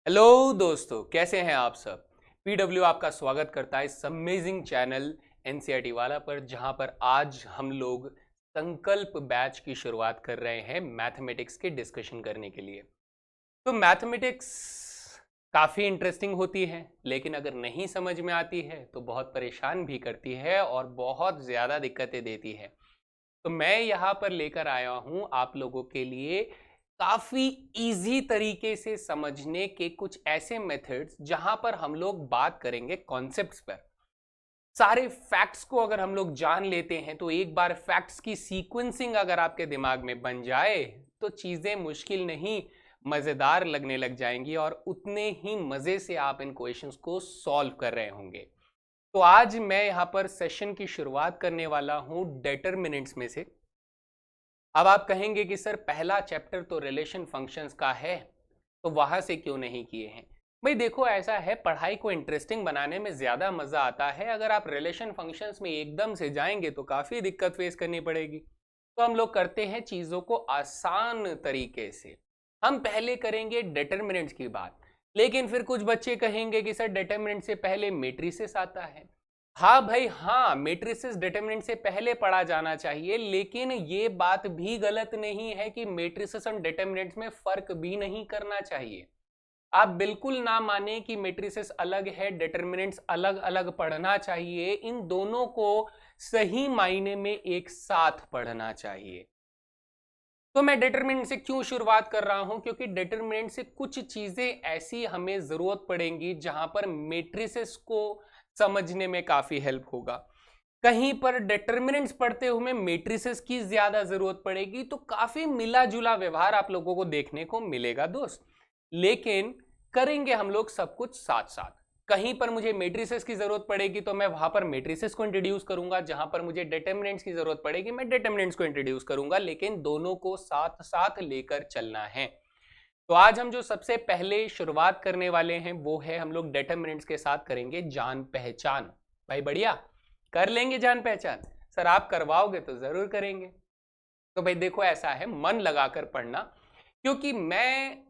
Hello दोस्तों, कैसे हैं आप सब। पीडब्ल्यू आपका स्वागत करता है इस अमेजिंग चैनल एनसीईआरटी वाला पर, जहां पर आज हम लोग संकल्प बैच की शुरुआत कर रहे हैं मैथमेटिक्स के डिस्कशन करने के लिए। तो मैथमेटिक्स काफ़ी इंटरेस्टिंग होती है, लेकिन अगर नहीं समझ में आती है तो बहुत परेशान भी करती है और बहुत ज़्यादा दिक्कतें देती है। तो मैं यहाँ पर लेकर आया हूँ आप लोगों के लिए काफ़ी इजी तरीके से समझने के कुछ ऐसे मेथड्स, जहाँ पर हम लोग बात करेंगे कॉन्सेप्ट्स पर। सारे फैक्ट्स को अगर हम लोग जान लेते हैं तो एक बार फैक्ट्स की सीक्वेंसिंग अगर आपके दिमाग में बन जाए तो चीज़ें मुश्किल नहीं, मज़ेदार लगने लग जाएंगी और उतने ही मज़े से आप इन क्वेश्चंस को सॉल्व कर रहे होंगे। तो आज मैं यहाँ पर सेशन की शुरुआत करने वाला हूँ डिटरमिनेंट्स में से। अब आप कहेंगे कि सर पहला चैप्टर तो रिलेशन फंक्शंस का है, तो वहां से क्यों नहीं किए हैं। भाई देखो, ऐसा है, पढ़ाई को इंटरेस्टिंग बनाने में ज़्यादा मज़ा आता है। अगर आप रिलेशन फंक्शंस में एकदम से जाएंगे तो काफ़ी दिक्कत फेस करनी पड़ेगी। तो हम लोग करते हैं चीज़ों को आसान तरीके से। हम पहले करेंगे डिटरमिनेंट्स की बात, लेकिन फिर कुछ बच्चे कहेंगे कि सर डिटरमिनेंट से पहले मैट्रिसेस आता है। हाँ भाई हाँ, मैट्रिसेस डिटरमिनेंट से पहले पढ़ा जाना चाहिए, लेकिन ये बात भी गलत नहीं है कि मैट्रिसेस और डिटरमिनेंट्स में फर्क भी नहीं करना चाहिए। आप बिल्कुल ना माने कि मैट्रिसेस अलग है, डिटरमिनेंट्स अलग अलग पढ़ना चाहिए। इन दोनों को सही मायने में एक साथ पढ़ना चाहिए। तो मैं डिटरमिनेंट से क्यों शुरुआत कर रहा हूं, क्योंकि डिटरमिनेंट से कुछ चीजें ऐसी हमें जरूरत पड़ेंगी जहां पर मैट्रिसेस को समझने में काफी हेल्प होगा। कहीं पर डिटरमिनेंट्स पढ़ते हुए मैट्रिसेस की ज्यादा जरूरत पड़ेगी, तो काफी मिला जुला व्यवहार आप लोगों को देखने को मिलेगा दोस्त। लेकिन करेंगे हम लोग सब कुछ साथ साथ। कहीं पर मुझे मैट्रिसेस की जरूरत पड़ेगी तो मैं वहां पर मैट्रिसेस को इंट्रोड्यूस करूंगा, जहां पर मुझे डिटरमिनेंट्स की जरूरत पड़ेगी मैं डिटरमिनेंट्स को इंट्रोड्यूस करूंगा, लेकिन दोनों को साथ साथ लेकर चलना है। तो आज हम जो सबसे पहले शुरुआत करने वाले हैं वो है, हम लोग डिटरमिनेंट्स के साथ करेंगे जान पहचान। भाई बढ़िया, कर लेंगे जान पहचान। सर आप करवाओगे तो जरूर करेंगे। तो भाई देखो, ऐसा है, मन लगाकर पढ़ना, क्योंकि मैं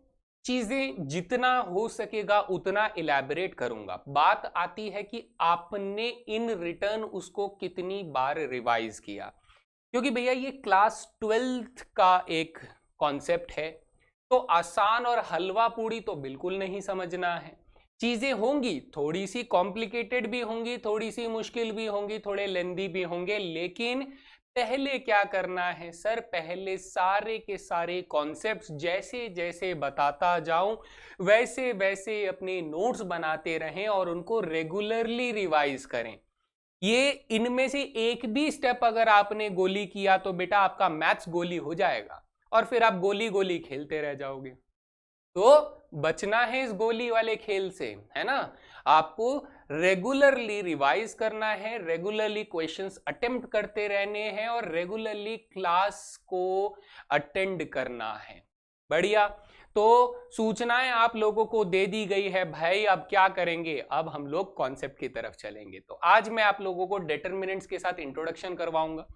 चीजें जितना हो सकेगा उतना इलैबोरेट करूंगा। बात आती है कि आपने इन रिटर्न उसको कितनी बार रिवाइज किया, क्योंकि भैया ये क्लास 12th का एक कॉन्सेप्ट है। तो आसान और हलवा पूड़ी तो बिल्कुल नहीं समझना है। चीजें होंगी, थोड़ी सी कॉम्प्लिकेटेड भी होंगी, थोड़ी सी मुश्किल भी होंगी, थोड़े लेंदी भी होंगे, लेकिन पहले क्या करना है सर, पहले सारे के सारे कॉन्सेप्ट्स जैसे जैसे बताता जाऊं वैसे वैसे अपने नोट्स बनाते रहें और उनको रेगुलरली रिवाइज करें। ये इनमें से एक भी स्टेप अगर आपने गोली किया तो बेटा आपका मैथ्स गोली हो जाएगा और फिर आप गोली गोली खेलते रह जाओगे। तो बचना है इस गोली वाले खेल से, है ना। आपको रेगुलरली रिवाइज करना है, रेगुलरली क्वेश्चंस अटेम्प्ट करते रहने हैं और रेगुलरली क्लास को अटेंड करना है। बढ़िया। तो सूचनाएं आप लोगों को दे दी गई है भाई, अब क्या करेंगे, अब हम लोग कॉन्सेप्ट की तरफ चलेंगे। तो आज मैं आप लोगों को डिटरमिनेंट्स के साथ इंट्रोडक्शन करवाऊंगा।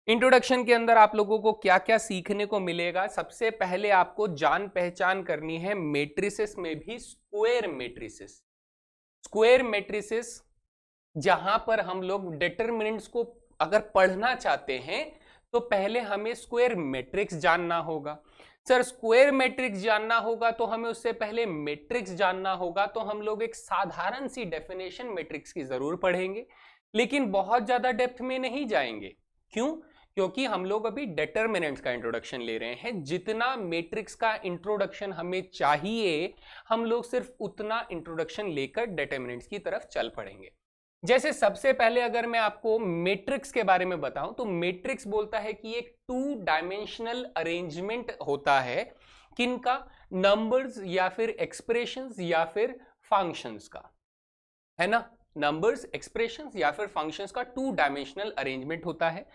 इंट्रोडक्शन के अंदर आप लोगों को क्या क्या सीखने को मिलेगा। सबसे पहले आपको जान पहचान करनी है मैट्रिसेस में भी स्क्वायर मैट्रिसेस। स्क्वायर मैट्रिसेस जहां पर हम लोग डिटरमिनेंट्स को अगर पढ़ना चाहते हैं तो पहले हमें स्क्वायर मैट्रिक्स जानना होगा। सर स्क्वायर मैट्रिक्स जानना होगा तो हमें उससे पहले मैट्रिक्स जानना होगा। तो हम लोग एक साधारण सी डेफिनेशन मैट्रिक्स की जरूर पढ़ेंगे, लेकिन बहुत ज्यादा डेप्थ में नहीं जाएंगे। क्यों? क्योंकि हम लोग अभी डिटरमिनेंट्स का इंट्रोडक्शन ले रहे हैं। जितना मैट्रिक्स का इंट्रोडक्शन हमें चाहिए, हम लोग सिर्फ उतना इंट्रोडक्शन लेकर डिटरमिनेंट्स की तरफ चल पड़ेंगे। जैसे सबसे पहले अगर मैं आपको मैट्रिक्स के बारे में बताऊं तो मैट्रिक्स बोलता है कि एक 2 डायमेंशनल अरेंजमेंट होता है, किनका, नंबर्स या फिर एक्सप्रेशंस या फिर फंक्शंस का, है ना। नंबर्स, एक्सप्रेशंस या फिर फंक्शंस का 2 डायमेंशनल अरेंजमेंट होता है।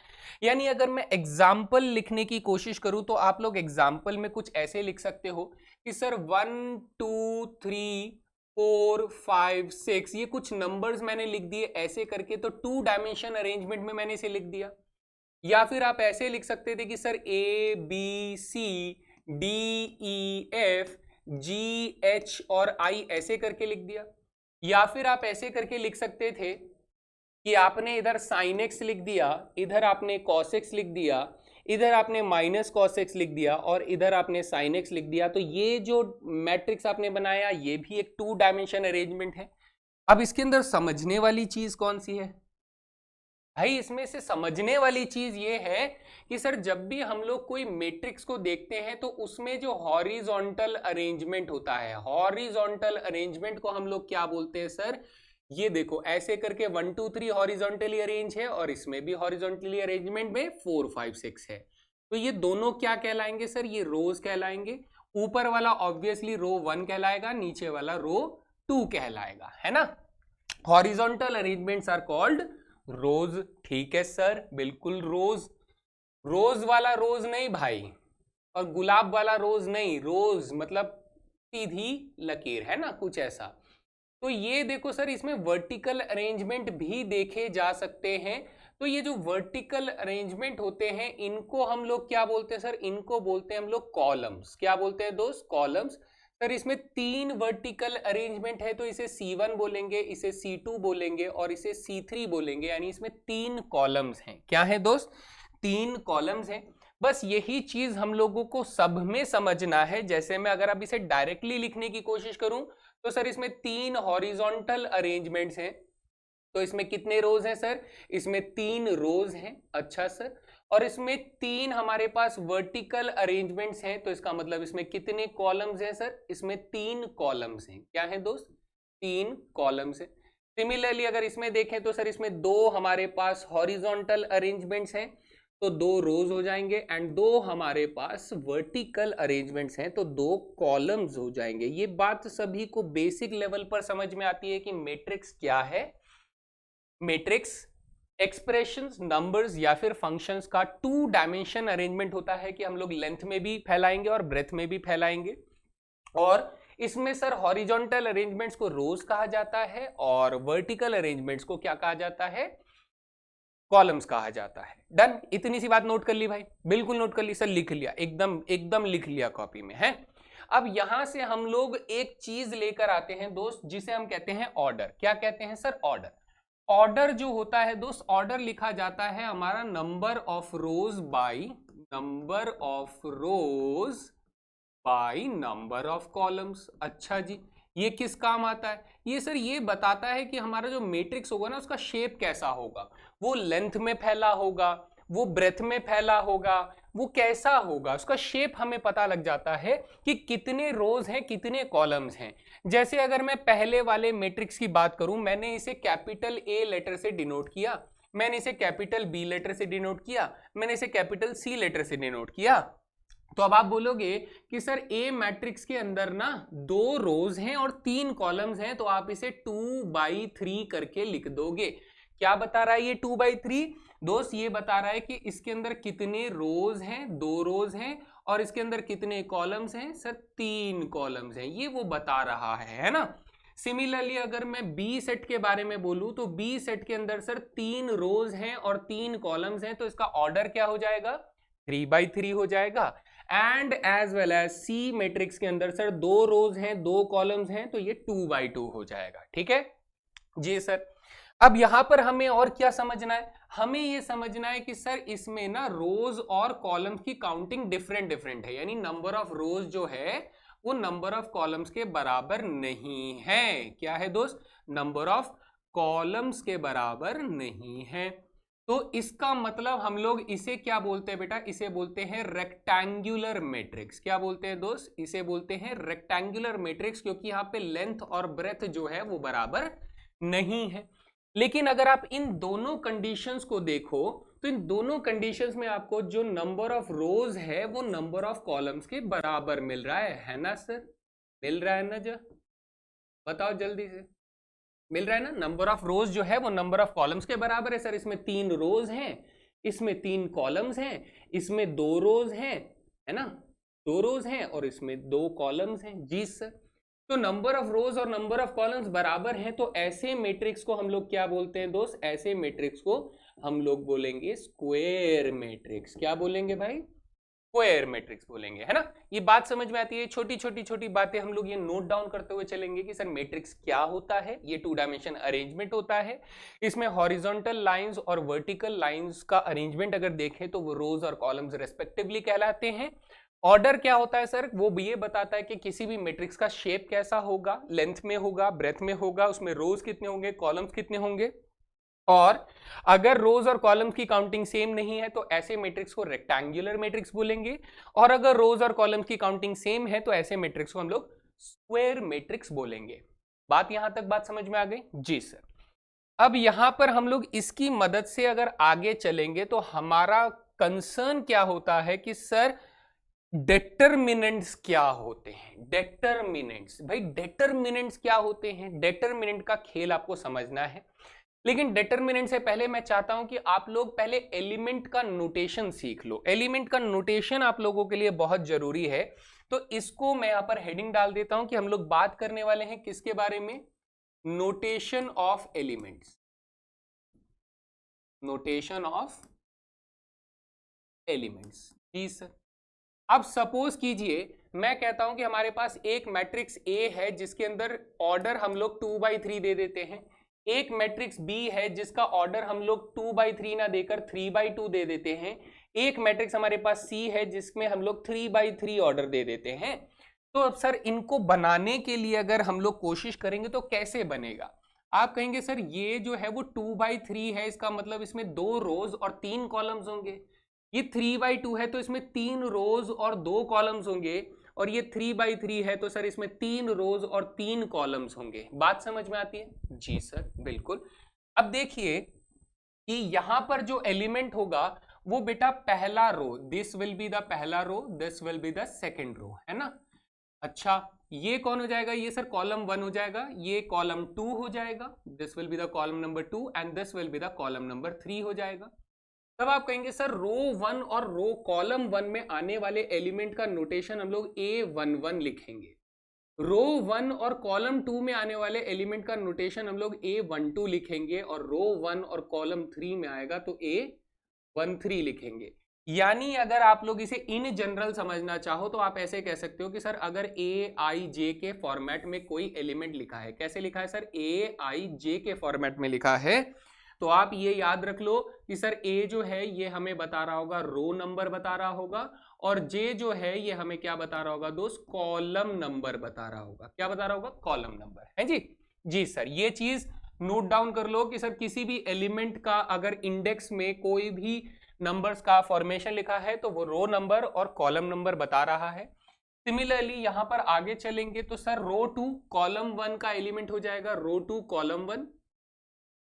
यानी अगर मैं एग्जाम्पल लिखने की कोशिश करूं तो आप लोग एग्जाम्पल में कुछ ऐसे लिख सकते हो कि सर 1 2 3 4 5 6, ये कुछ नंबर्स मैंने लिख दिए ऐसे करके, तो 2 डायमेंशन अरेंजमेंट में मैंने इसे लिख दिया। या फिर आप ऐसे लिख सकते थे कि sir A B C D E F GH और I ऐसे करके लिख दिया, या फिर आप ऐसे करके लिख सकते थे कि आपने इधर sin x लिख दिया, इधर आपने cos x लिख दिया, इधर आपने माइनस cos x लिख दिया और इधर आपने sin x लिख दिया। तो ये जो मैट्रिक्स आपने बनाया ये भी एक 2 डायमेंशन अरेंजमेंट है। अब इसके अंदर समझने वाली चीज कौन सी है भाई? इसमें से समझने वाली चीज ये है कि सर जब भी हम लोग कोई मैट्रिक्स को देखते हैं तो उसमें जो हॉरिजॉन्टल अरेंजमेंट होता है, हॉरिजॉन्टल अरेंजमेंट को हम लोग क्या बोलते हैं सर? ये देखो ऐसे करके 1 2 3 हॉरिजॉन्टली अरेंज है और इसमें भी हॉरिजॉन्टली अरेंजमेंट में 4 5 6 है। तो ये दोनों क्या कहलाएंगे सर? ये रोज कहलाएंगे। ऊपर वाला ऑब्वियसली रो 1 कहलाएगा, नीचे वाला रो 2 कहलाएगा, है ना? हॉरिजॉन्टल अरेंजमेंट्स आर कॉल्ड रोज। ठीक है सर, बिल्कुल रोज। रोज वाला रोज नहीं भाई, और गुलाब वाला रोज नहीं, रोज मतलब सीधी लकीर, है ना, कुछ ऐसा। तो ये देखो सर, इसमें वर्टिकल अरेंजमेंट भी देखे जा सकते हैं। तो ये जो वर्टिकल अरेंजमेंट होते हैं इनको हम लोग क्या बोलते हैं सर? इनको बोलते हैं हम लोग कॉलम्स। क्या बोलते हैं दोस्त? कॉलम्स। सर इसमें 3 वर्टिकल अरेंजमेंट है तो इसे C1 बोलेंगे, इसे C2 बोलेंगे और इसे C3 बोलेंगे, यानी इसमें 3 कॉलम्स हैं। क्या है दोस्त? 3 कॉलम्स हैं। बस यही चीज हम लोगों को सब में समझना है। जैसे मैं अगर अब इसे डायरेक्टली लिखने की कोशिश करूं तो सर इसमें 3 हॉरिजॉन्टल अरेंजमेंट्स हैं। तो इसमें कितने रोज हैं सर? इसमें 3 रोज हैं। अच्छा सर, और इसमें 3 हमारे पास वर्टिकल अरेंजमेंट्स हैं। तो इसका मतलब इसमें कितने कॉलम्स हैं सर? इसमें 3 कॉलम्स हैं। क्या है दोस्त? 3 कॉलम्स हैं। सिमिलरली अगर इसमें देखें तो सर इसमें 2 हमारे पास हॉरिजॉन्टल अरेंजमेंट्स हैं तो 2 रोज हो जाएंगे, एंड 2 हमारे पास वर्टिकल अरेंजमेंट्स हैं तो 2 कॉलम्स हो जाएंगे। ये बात सभी को बेसिक लेवल पर समझ में आती है कि मैट्रिक्स क्या है। मैट्रिक्स एक्सप्रेशंस, नंबर्स या फिर फंक्शंस का 2 डायमेंशन अरेंजमेंट होता है कि हम लोग लेंथ में भी फैलाएंगे और ब्रेथ में भी फैलाएंगे। और इसमें सर हॉरिजॉन्टल अरेंजमेंट्स को रोज कहा जाता है और वर्टिकल अरेंजमेंट्स को क्या कहा जाता है? कॉलम्स कहा जाता है। डन, इतनी सी बात नोट कर ली भाई? बिल्कुल नोट कर ली सर, लिख लिया, एकदम एकदम लिख लिया कॉपी में, है। अब यहां से हम लोग एक चीज लेकर आते हैं दोस्त जिसे हम कहते हैं ऑर्डर। क्या कहते हैं सर? ऑर्डर। ऑर्डर जो होता है दोस्त, ऑर्डर लिखा जाता है हमारा number of rows by number of rows by number of columns. अच्छा जी, ये किस काम आता है? ये सर ये बताता है कि हमारा जो मैट्रिक्स होगा ना उसका शेप कैसा होगा। वो लेंथ में फैला होगा, वो ब्रेथ में फैला होगा, वो कैसा होगा, उसका शेप हमें पता लग जाता है कि कितने रोज हैं, कितने कॉलम्स हैं। जैसे अगर मैं पहले वाले मैट्रिक्स की बात करूं, मैंने इसे कैपिटल A लेटर से डिनोट किया, मैंने इसे कैपिटल B लेटर से डिनोट किया, मैंने इसे कैपिटल C लेटर से डिनोट किया। तो अब आप बोलोगे कि सर ए मैट्रिक्स के अंदर ना 2 रोज हैं और 3 कॉलम्स हैं, तो आप इसे 2/3 करके लिख दोगे। क्या बता रहा है ये 2/3 दोस्त? ये बता रहा है कि इसके अंदर कितने रोज हैं, 2 रोज हैं, और इसके अंदर कितने कॉलम्स हैं सर? 3 कॉलम्स हैं। ये वो बता रहा है ना। सिमिलरली अगर मैं बी सेट के बारे में बोलूं तो बी सेट के अंदर सर 3 रोज हैं और 3 कॉलम्स हैं, तो इसका ऑर्डर क्या हो जाएगा? 3/3 हो जाएगा। And as well as C matrix के अंदर सर 2 रोज हैं, 2 कॉलम्स हैं, तो ये 2/2 हो जाएगा। ठीक है जी सर। अब यहां पर हमें और क्या समझना है? हमें ये समझना है कि सर इसमें ना रोज और कॉलम्स की काउंटिंग डिफरेंट डिफरेंट है, यानी नंबर ऑफ रोज जो है वो नंबर ऑफ कॉलम्स के बराबर नहीं है। क्या है दोस्त? नंबर ऑफ कॉलम्स के बराबर नहीं है। तो इसका मतलब हम लोग इसे क्या बोलते हैं बेटा? इसे बोलते हैं रेक्टेंगुलर मैट्रिक्स। क्या बोलते हैं दोस्त? इसे बोलते हैं रेक्टेंगुलर मैट्रिक्स, क्योंकि यहाँ पे लेंथ और ब्रेथ जो है वो बराबर नहीं है। लेकिन अगर आप इन दोनों कंडीशंस को देखो तो इन दोनों कंडीशंस में आपको जो नंबर ऑफ रोज है वो नंबर ऑफ कॉलम्स के बराबर मिल रहा है ना सर? मिल रहा है ना? जो बताओ जल्दी से, मिल रहा है ना? नंबर ऑफ रोज जो है वो नंबर ऑफ कॉलम्स के बराबर है सर। इसमें 3 रोज हैं, इसमें 3 कॉलम्स हैं, इसमें 2 रोज हैं, है ना, 2 रोज हैं, और इसमें 2 कॉलम्स हैं। जी सर। तो नंबर ऑफ रोज और नंबर ऑफ कॉलम्स बराबर हैं, तो ऐसे मैट्रिक्स को हम लोग क्या बोलते हैं दोस्त? ऐसे मैट्रिक्स को हम लोग बोलेंगे स्क्वायर मैट्रिक्स। क्या बोलेंगे भाई? स्क्वायर मैट्रिक्स बोलेंगे, है ना। ये बात समझ में आती है। छोटी छोटी बातें हम लोग ये नोट डाउन करते हुए चलेंगे कि सर मैट्रिक्स क्या होता है। ये 2 डायमेंशन अरेंजमेंट होता है, इसमें हॉरिजॉन्टल लाइंस और वर्टिकल लाइंस का अरेंजमेंट अगर देखें तो वो रोज और कॉलम्स रेस्पेक्टिवली कहलाते हैं। ऑर्डर क्या होता है सर, वो ये बताता है कि किसी भी मैट्रिक्स का शेप कैसा होगा, लेंथ में होगा, ब्रेथ में होगा, उसमें रोज कितने होंगे, कॉलम्स कितने होंगे, और अगर रोज और कॉलम्स की काउंटिंग सेम नहीं है तो ऐसे मैट्रिक्स को रेक्टेंगुलर मैट्रिक्स बोलेंगे, और अगर रोज और कॉलम्स की काउंटिंग सेम है तो ऐसे मैट्रिक्स को हम लोग स्क्वायर मैट्रिक्स बोलेंगे। बात यहां तक बात समझ में आ गई जी सर। अब यहां पर हम लोग इसकी मदद से अगर आगे चलेंगे तो हमारा कंसर्न क्या होता है कि सर डेटरमिनेंट्स क्या होते हैं। डेटरमिनेंट्स, भाई डेटरमिनेंट्स क्या होते हैं, डेटरमिनेंट का खेल आपको समझना है। लेकिन डेटरमिनेंट से पहले मैं चाहता हूं कि आप लोग पहले एलिमेंट का नोटेशन सीख लो। एलिमेंट का नोटेशन आप लोगों के लिए बहुत जरूरी है, तो इसको मैं यहां पर हेडिंग डाल देता हूं कि हम लोग बात करने वाले हैं किसके बारे में, notation of elements. Notation of elements जी सर। अब सपोज कीजिए मैं कहता हूं कि हमारे पास एक मैट्रिक्स ए है जिसके अंदर ऑर्डर हम लोग 2/3 दे देते हैं, एक मैट्रिक्स बी है जिसका ऑर्डर हम लोग 2/3 ना देकर 3/2 दे देते हैं, एक मैट्रिक्स हमारे पास सी है जिसमें हम लोग 3/3 ऑर्डर दे देते हैं। तो अब सर इनको बनाने के लिए अगर हम लोग कोशिश करेंगे तो कैसे बनेगा। आप कहेंगे सर ये जो है वो 2/3 है, इसका मतलब इसमें 2 रोज और 3 कॉलम्स होंगे। ये 3/2 है तो इसमें 3 रोज और 2 कॉलम्स होंगे, और ये 3/3 है तो सर इसमें 3 रोज और 3 कॉलम्स होंगे। बात समझ में आती है जी सर, बिल्कुल। अब देखिए कि यहां पर जो एलिमेंट होगा वो बेटा पहला row, this will be the पहला row, this will be the second row, है ना। अच्छा ये कौन हो जाएगा, ये सर कॉलम 1 हो जाएगा, ये कॉलम 2 हो जाएगा, this will be the column number 2 and this will be the column number 3 हो जाएगा। तब आप कहेंगे सर रो 1 और रो कॉलम 1 में आने वाले एलिमेंट का नोटेशन हम लोग A11 लिखेंगे, रो 1 और कॉलम 2 में आने वाले एलिमेंट का नोटेशन हम लोग A12 लिखेंगे, और रो 1 और कॉलम 3 में आएगा तो A13 लिखेंगे। यानी अगर आप लोग इसे इन जनरल समझना चाहो तो आप ऐसे कह सकते हो कि सर अगर AIJ के फॉर्मेट में कोई एलिमेंट लिखा है, कैसे लिखा है सर, AIJ के फॉर्मेट में लिखा है, तो आप ये याद रख लो कि सर ए जो है ये हमें बता रहा होगा रो नंबर बता रहा होगा, और जे जो है ये हमें क्या बता रहा होगा दोस्त, कॉलम नंबर बता रहा होगा। क्या बता रहा होगा, कॉलम नंबर, है जी। जी सर ये चीज नोट डाउन कर लो कि सर किसी भी एलिमेंट का अगर इंडेक्स में कोई भी नंबर्स का फॉर्मेशन लिखा है तो वो रो नंबर और कॉलम नंबर बता रहा है। सिमिलरली यहां पर आगे चलेंगे तो सर रो 2 कॉलम 1 का एलिमेंट हो जाएगा रो 2 कॉलम 1,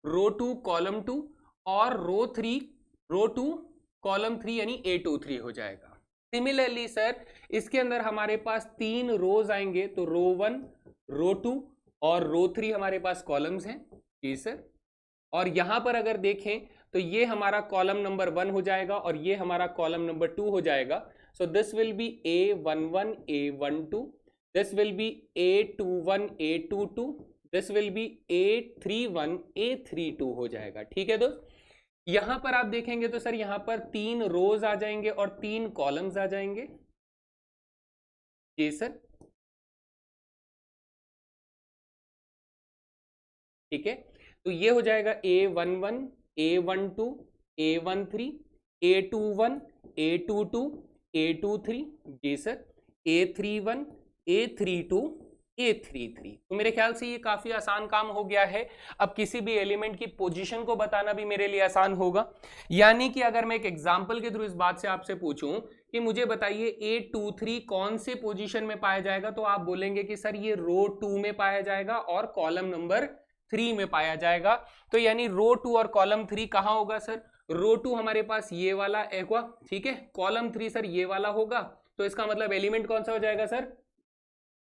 रो 2 कॉलम 2, और रो 2 कॉलम 3 यानी A23 हो जाएगा। सिमिलरली सर इसके अंदर हमारे पास 3 रोज आएंगे तो रो 1, रो 2 और रो 3 हमारे पास कॉलम्स हैं जी सर। और यहां पर अगर देखें तो ये हमारा कॉलम नंबर 1 हो जाएगा और ये हमारा कॉलम नंबर 2 हो जाएगा। So this will B A11 A12, this will B A21 A22, this will B A31 A32 हो जाएगा। ठीक है दोस्त, यहां पर आप देखेंगे तो सर यहां पर 3 रोज आ जाएंगे और 3 कॉलम्स आ जाएंगे जी सर। ठीक है, तो ये हो जाएगा A11 A12 A13 A21 A22 A23 जी सर, A31 A32 A33। तो मेरे ख्याल से ये काफी आसान काम हो गया है। अब किसी भी एलिमेंट की पोजीशन को बताना भी मेरे लिए आसान होगा। यानी कि अगर मैं एक एग्जांपल के थ्रू इस बात से आपसे पूछूं कि मुझे बताइए A23 कौन से पोजीशन में पाया जाएगा, तो आप बोलेंगे कि सर ये रो 2 में पाया जाएगा और कॉलम नंबर 3 में पाया जाएगा। तो यानी रो 2 और कॉलम 3 कहां होगा सर, रो 2 हमारे पास ये वाला होगा, ठीक है, कॉलम 3 सर ये वाला होगा। तो इसका मतलब एलिमेंट कौन सा हो जाएगा सर,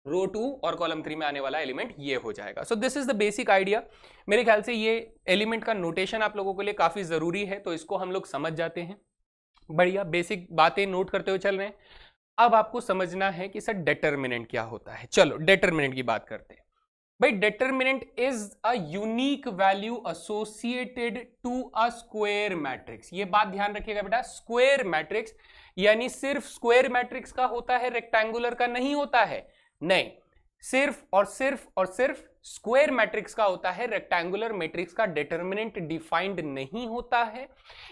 रो 2 और कॉलम 3 में आने वाला एलिमेंट ये हो जाएगा। So this is the basic idea. मेरे ख्याल से ये एलिमेंट का नोटेशन आप लोगों के लिए काफी जरूरी है, तो इसको हम लोग समझ जाते हैं। बढ़िया बेसिक बातें नोट करते हुए चल रहे हैं। अब आपको समझना है कि सर डिटरमिनेंट क्या होता है। चलो डिटरमिनेंट की बात करते हैं। भाई determinant is a unique value associated to a square matrix. ये बात ध्यान रखिएगा बेटा, स्क्वायर मैट्रिक्स यानी सिर्फ स्क्वायर मैट्रिक्स का होता है, रेक्टेंगुलर का नहीं होता है? नहीं, सिर्फ और सिर्फ और सिर्फ स्क्वायर मैट्रिक्स का होता है, रेक्टेंगुलर मैट्रिक्स का डिटरमिनेंट डिफाइंड नहीं होता है।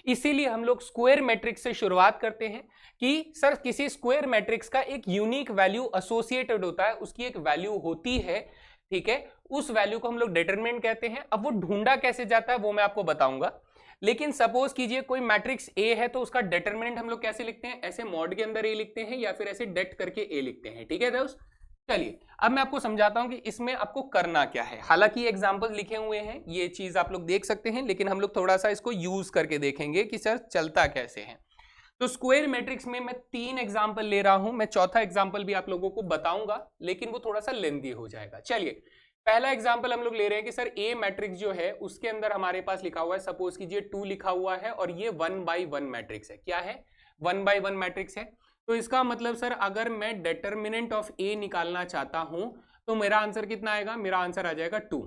इसीलिए हम लोग स्क्वायर मैट्रिक्स से शुरुआत करते हैं कि सर किसी स्क्वायर मैट्रिक्स का एक यूनिक वैल्यू एसोसिएटेड होता है, उसकी एक वैल्यू होती है, ठीक है, उस वैल्यू को हम लोग डिटरमिनेंट कहते हैं। अब वो ढूंढा कैसे जाता है वो मैं आपको बताऊंगा, लेकिन सपोज कीजिए कोई मैट्रिक्स ए है तो उसका डिटरमिनेंट हम लोग कैसे लिखते हैं? ऐसे मॉड के अंदर ए लिखते हैं या फिर ऐसे डेट करके ए लिखते हैं, ठीक है दोस्त। चलिए अब मैं आपको समझाता हूं कि इसमें आपको करना क्या है। हालांकि एग्जांपल लिखे हुए हैं, ये चीज आप लोग देख सकते हैं, लेकिन हम लोग थोड़ा सा इसको यूज करके देखेंगे कि सर चलता कैसे है। तो स्क्वायर मैट्रिक्स में मैं 3 एग्जांपल ले रहा हूं, मैं चौथा एग्जांपल भी आप लोगों को बताऊंगा, लेकिन वो थोड़ा सा लेंथी हो जाएगा। चलिए पहला एग्जांपल हम लोग ले रहे हैं कि सर ए मैट्रिक्स जो है उसके अंदर हमारे पास लिखा हुआ है, सपोज कीजिए 2 लिखा हुआ है और ये 1/1 मैट्रिक्स है। क्या है? 1/1 मैट्रिक्स है। तो इसका मतलब सर अगर मैं डिटरमिनेंट ऑफ ए निकालना चाहता हूं तो मेरा आंसर कितना आएगा? मेरा आंसर आ जाएगा 2।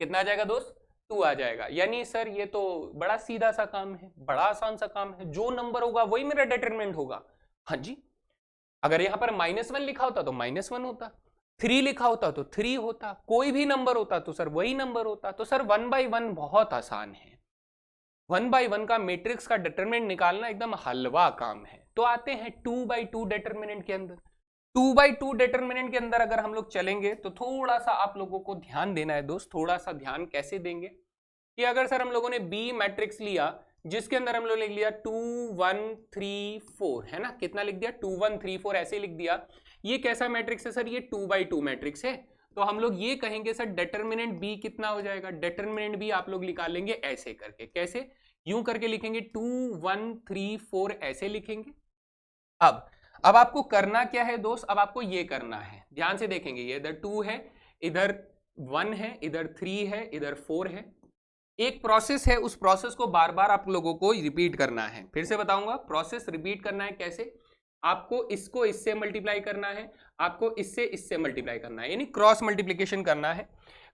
कितना आ जाएगा दोस्त? 2 आ जाएगा। यानी सर ये तो बड़ा सीधा सा काम है, बड़ा आसान सा काम है, जो नंबर होगा वही मेरा डिटरमिनेंट होगा। हाँ जी, अगर यहां पर -1 लिखा होता तो -1 होता, 3 लिखा होता तो 3 होता, कोई भी नंबर होता तो सर वही नंबर होता। तो सर 1/1 बहुत आसान है, 1/1 का मैट्रिक्स का डिटरमिनेंट निकालना एकदम हलवा काम है। तो आते हैं 2/2 डिटरमिनेंट के अंदर। 2/2 डिटरमिनेंट के अंदर अगर हम लोग चलेंगे तो थोड़ा सा आप लोगों को ध्यान देना है दोस्त। थोड़ा सा ध्यान कैसे देंगे कि अगर सर हम लोगों ने बी मैट्रिक्स लिया जिसके अंदर हम लोग लिख लिया 2 1 3 4, है ना, कितना लिख दिया? 2 1 3 4 ऐसे लिख दिया। ये कैसा मैट्रिक्स है सर? ये 2/2 मैट्रिक्स है। तो हम लोग ये कहेंगे सर डिटरमिनेंट बी कितना हो जाएगा? डिटरमिनेंट बी आप लोग निकालेंगे ऐसे करके। कैसे? यूं करके लिखेंगे 2 1 3 4 ऐसे लिखेंगे। अब आपको करना क्या है दोस्त? अब आपको ये करना है, ध्यान से देखेंगे, ये इधर 2 है, इधर 1 है, इधर 3 है, इधर 4 है। एक प्रोसेस है, उस प्रोसेस को बार बार आप लोगों को रिपीट करना है। फिर से बताऊंगा, प्रोसेस रिपीट करना है। कैसे? आपको इसको इससे मल्टीप्लाई करना है, आपको इससे इससे मल्टीप्लाई करना है, यानी क्रॉस मल्टीप्लिकेशन करना है।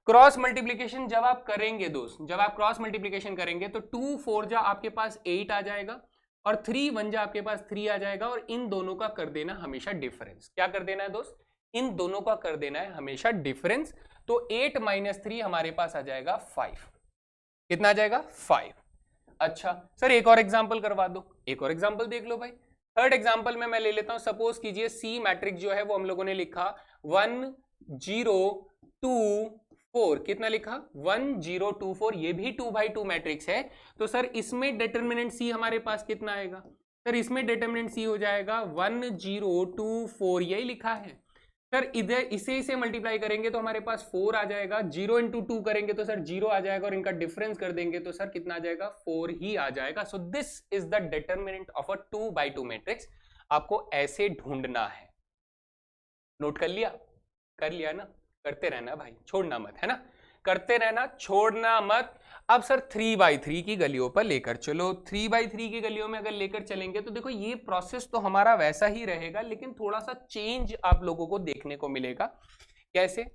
क्रॉस मल्टीप्लिकेशन जब आप करेंगे दोस्त, जब आप क्रॉस मल्टीप्लिकेशन करेंगे तो 2 4 जा आपके पास 8 आ जाएगा और 3 1 जा आपके पास 3 आ जाएगा। और इन दोनों का कर देना हमेशा डिफरेंस। क्या कर देना है दोस्त? इन दोनों का कर देना है हमेशा डिफरेंस। तो 8 - 3 हमारे पास आ जाएगा 5। कितना आ जाएगा? 5। अच्छा सर एक और एग्जांपल करवा दो, एक और एग्जांपल देख लो भाई। थर्ड एग्जांपल में मैं ले लेता हूं, सपोज कीजिए सी मैट्रिक्स जो है वो हम लोगों ने लिखा 1 0 2 4। कितना लिखा? 1 0 2 4। ये भी 2/2 मैट्रिक्स है। तो सर इसमें डिटरमिनेंट सी हमारे पास कितना आएगा? सर इसमें डिटरमिनेंट सी हो जाएगा 1 0 2 4, यही लिखा है। सर इधर इसे मल्टीप्लाई करेंगे तो हमारे पास 4 आ जाएगा, 0 × 2 करेंगे तो सर 0 आ जाएगा और इनका डिफरेंस कर देंगे तो सर कितना आ जाएगा? 4 ही आ जाएगा। So this is the determinant of a 2/2 matrix. आपको ऐसे ढूंढना है। नोट कर लिया? कर लिया ना? करते रहना भाई, छोड़ना मत, है ना, करते रहना, छोड़ना मत। अब सर 3/3 की गलियों पर लेकर चलो। 3/3 की गलियों में अगर लेकर चलेंगे तो देखो ये प्रोसेस तो हमारा वैसा ही रहेगा, लेकिन थोड़ा सा चेंज आप लोगों को देखने को मिलेगा। कैसे?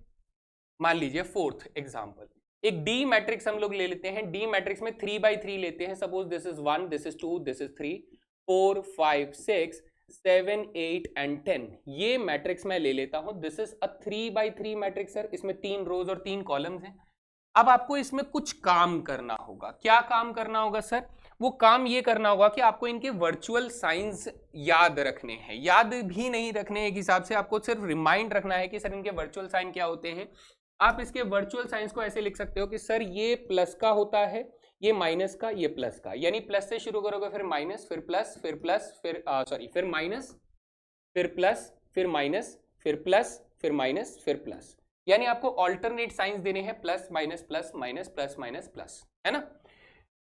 मान लीजिए फोर्थ एग्जांपल, एक डी मैट्रिक्स हम लोग ले लेते हैं। डी मैट्रिक्स में 3/3 लेते हैं। Suppose this is 1, this is 2, this is 3 4 5 6 7 8 and 10। ये मैट्रिक्स मैं ले लेता हूं। This is a 3/3 matrix sir. इसमें 3 रोज और 3 कॉलम्स हैं। अब आपको इसमें कुछ काम करना होगा। क्या काम करना होगा सर? वो काम ये करना होगा कि आपको इनके वर्चुअल साइंस याद रखने हैं। याद भी नहीं रखने एक हिसाब से, आपको सिर्फ रिमाइंड रखना है कि सर इनके वर्चुअल साइन क्या होते हैं। आप इसके वर्चुअल साइंस को ऐसे लिख सकते हो कि सर ये प्लस का होता है, ये माइनस का, ये प्लस का। यानी प्लस से शुरू करोगे, फिर माइनस, फिर प्लस, फिर प्लस, फिर माइनस, फिर प्लस, फिर माइनस, फिर प्लस, फिर माइनस, फिर प्लस। यानी आपको ऑल्टरनेट साइंस देने हैं, plus minus plus minus plus minus plus, है ना।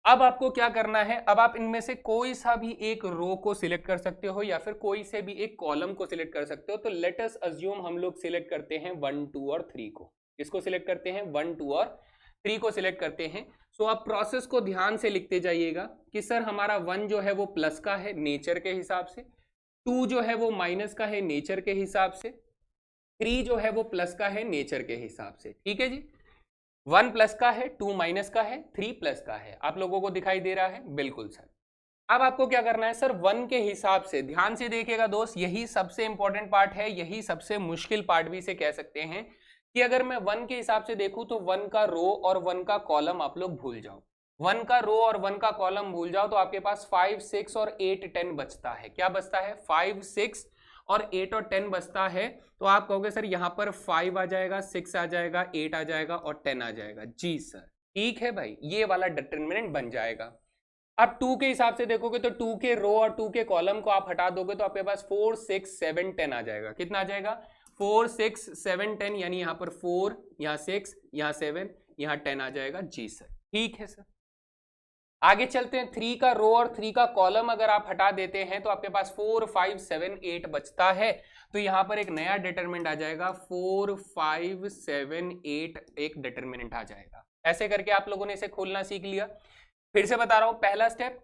अब आपको क्या करना है? अब आप इनमें से कोई सा भी एक रो को सिलेक्ट कर सकते हो या फिर कोई से भी एक कॉलम को सिलेक्ट कर सकते हो। तो लेट अस अज्यूम हम लोग सिलेक्ट करते हैं 1 2 और 3 को। किसको सिलेक्ट करते हैं? 1 2 और 3 को सिलेक्ट करते हैं। सो आप प्रोसेस को ध्यान से लिखते जाइएगा कि सर हमारा 1 जो है वो प्लस का है नेचर के हिसाब से, 2 जो है वो माइनस का है नेचर के हिसाब से, 3 जो है वो प्लस का है नेचर के हिसाब से। ठीक है जी, 1 प्लस का है, 2 माइनस का है, 3 प्लस का है। आप लोगों को दिखाई दे रहा है? बिल्कुल सर। अब आपको क्या करना है सर, वन के हिसाब से ध्यान से देखिएगा दोस्त, यही सबसे इंपॉर्टेंट पार्ट है, यही सबसे मुश्किल पार्ट भी इसे कह सकते हैं कि अगर मैं वन के हिसाब से देखूं तो वन का रो और वन का कॉलम आप लोग भूल जाओ, वन का रो और वन का कॉलम भूल जाओ, तो आपके पास 5, 6 और 8, 10 बचता है। क्या बचता है? 5, 6 और 8 और 10 बचता है। तो आप कहोगे सर यहाँ पर 5 आ जाएगा, 6 आ जाएगा, 8 आ जाएगा और 10 आ जाएगा। जी सर, ठीक है भाई, ये वाला डिटरमिनेंट बन जाएगा। अब 2 के हिसाब से देखोगे तो 2 के रो और 2 के कॉलम को आप हटा दोगे तो आपके पास 4, 6, 7, 10 आ जाएगा। कितना आ जाएगा? 4, 6, 7, 10, यानी यहाँ पर 4, यहाँ 6, यहाँ 7, यहाँ 10 आ जाएगा। जी सर, ठीक है सर। आगे चलते हैं, 3 का रो और 3 का कॉलम अगर आप हटा देते हैं तो आपके पास 4, 5, 7, 8 बचता है। तो यहाँ पर एक नया डिटरमिनेंट आ जाएगा, 4, 5, 7, 8 एक डिटरमिनेंट आ जाएगा। ऐसे करके आप लोगों ने इसे खोलना सीख लिया। फिर से बता रहा हूं, पहला स्टेप,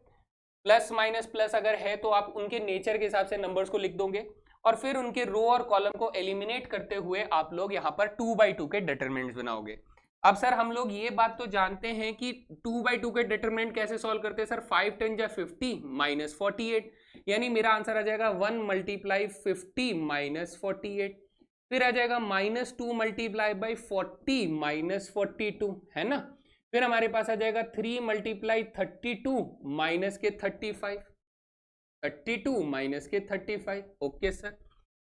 प्लस माइनस प्लस अगर है तो आप उनके नेचर के हिसाब से नंबर्स को लिख दोगे और फिर उनके रो और कॉलम को एलिमिनेट करते हुए आप लोग यहाँ पर 2/2 के डिटरमिनेंट्स बनाओगे। अब सर हम लोग ये बात तो जानते हैं कि 2/2 के डिटरमिनेंट कैसे सॉल्व करते हैं सर, 5 10 जा 50 माइनस 48, यानी मेरा आंसर आ जाएगा 1 × 50 माइनस 48। फिर आ जाएगा -2 × 40 माइनस 42, है ना। फिर हमारे पास आ जाएगा 3 × 32 माइनस के 35, 32 माइनस के 35। ओके सर,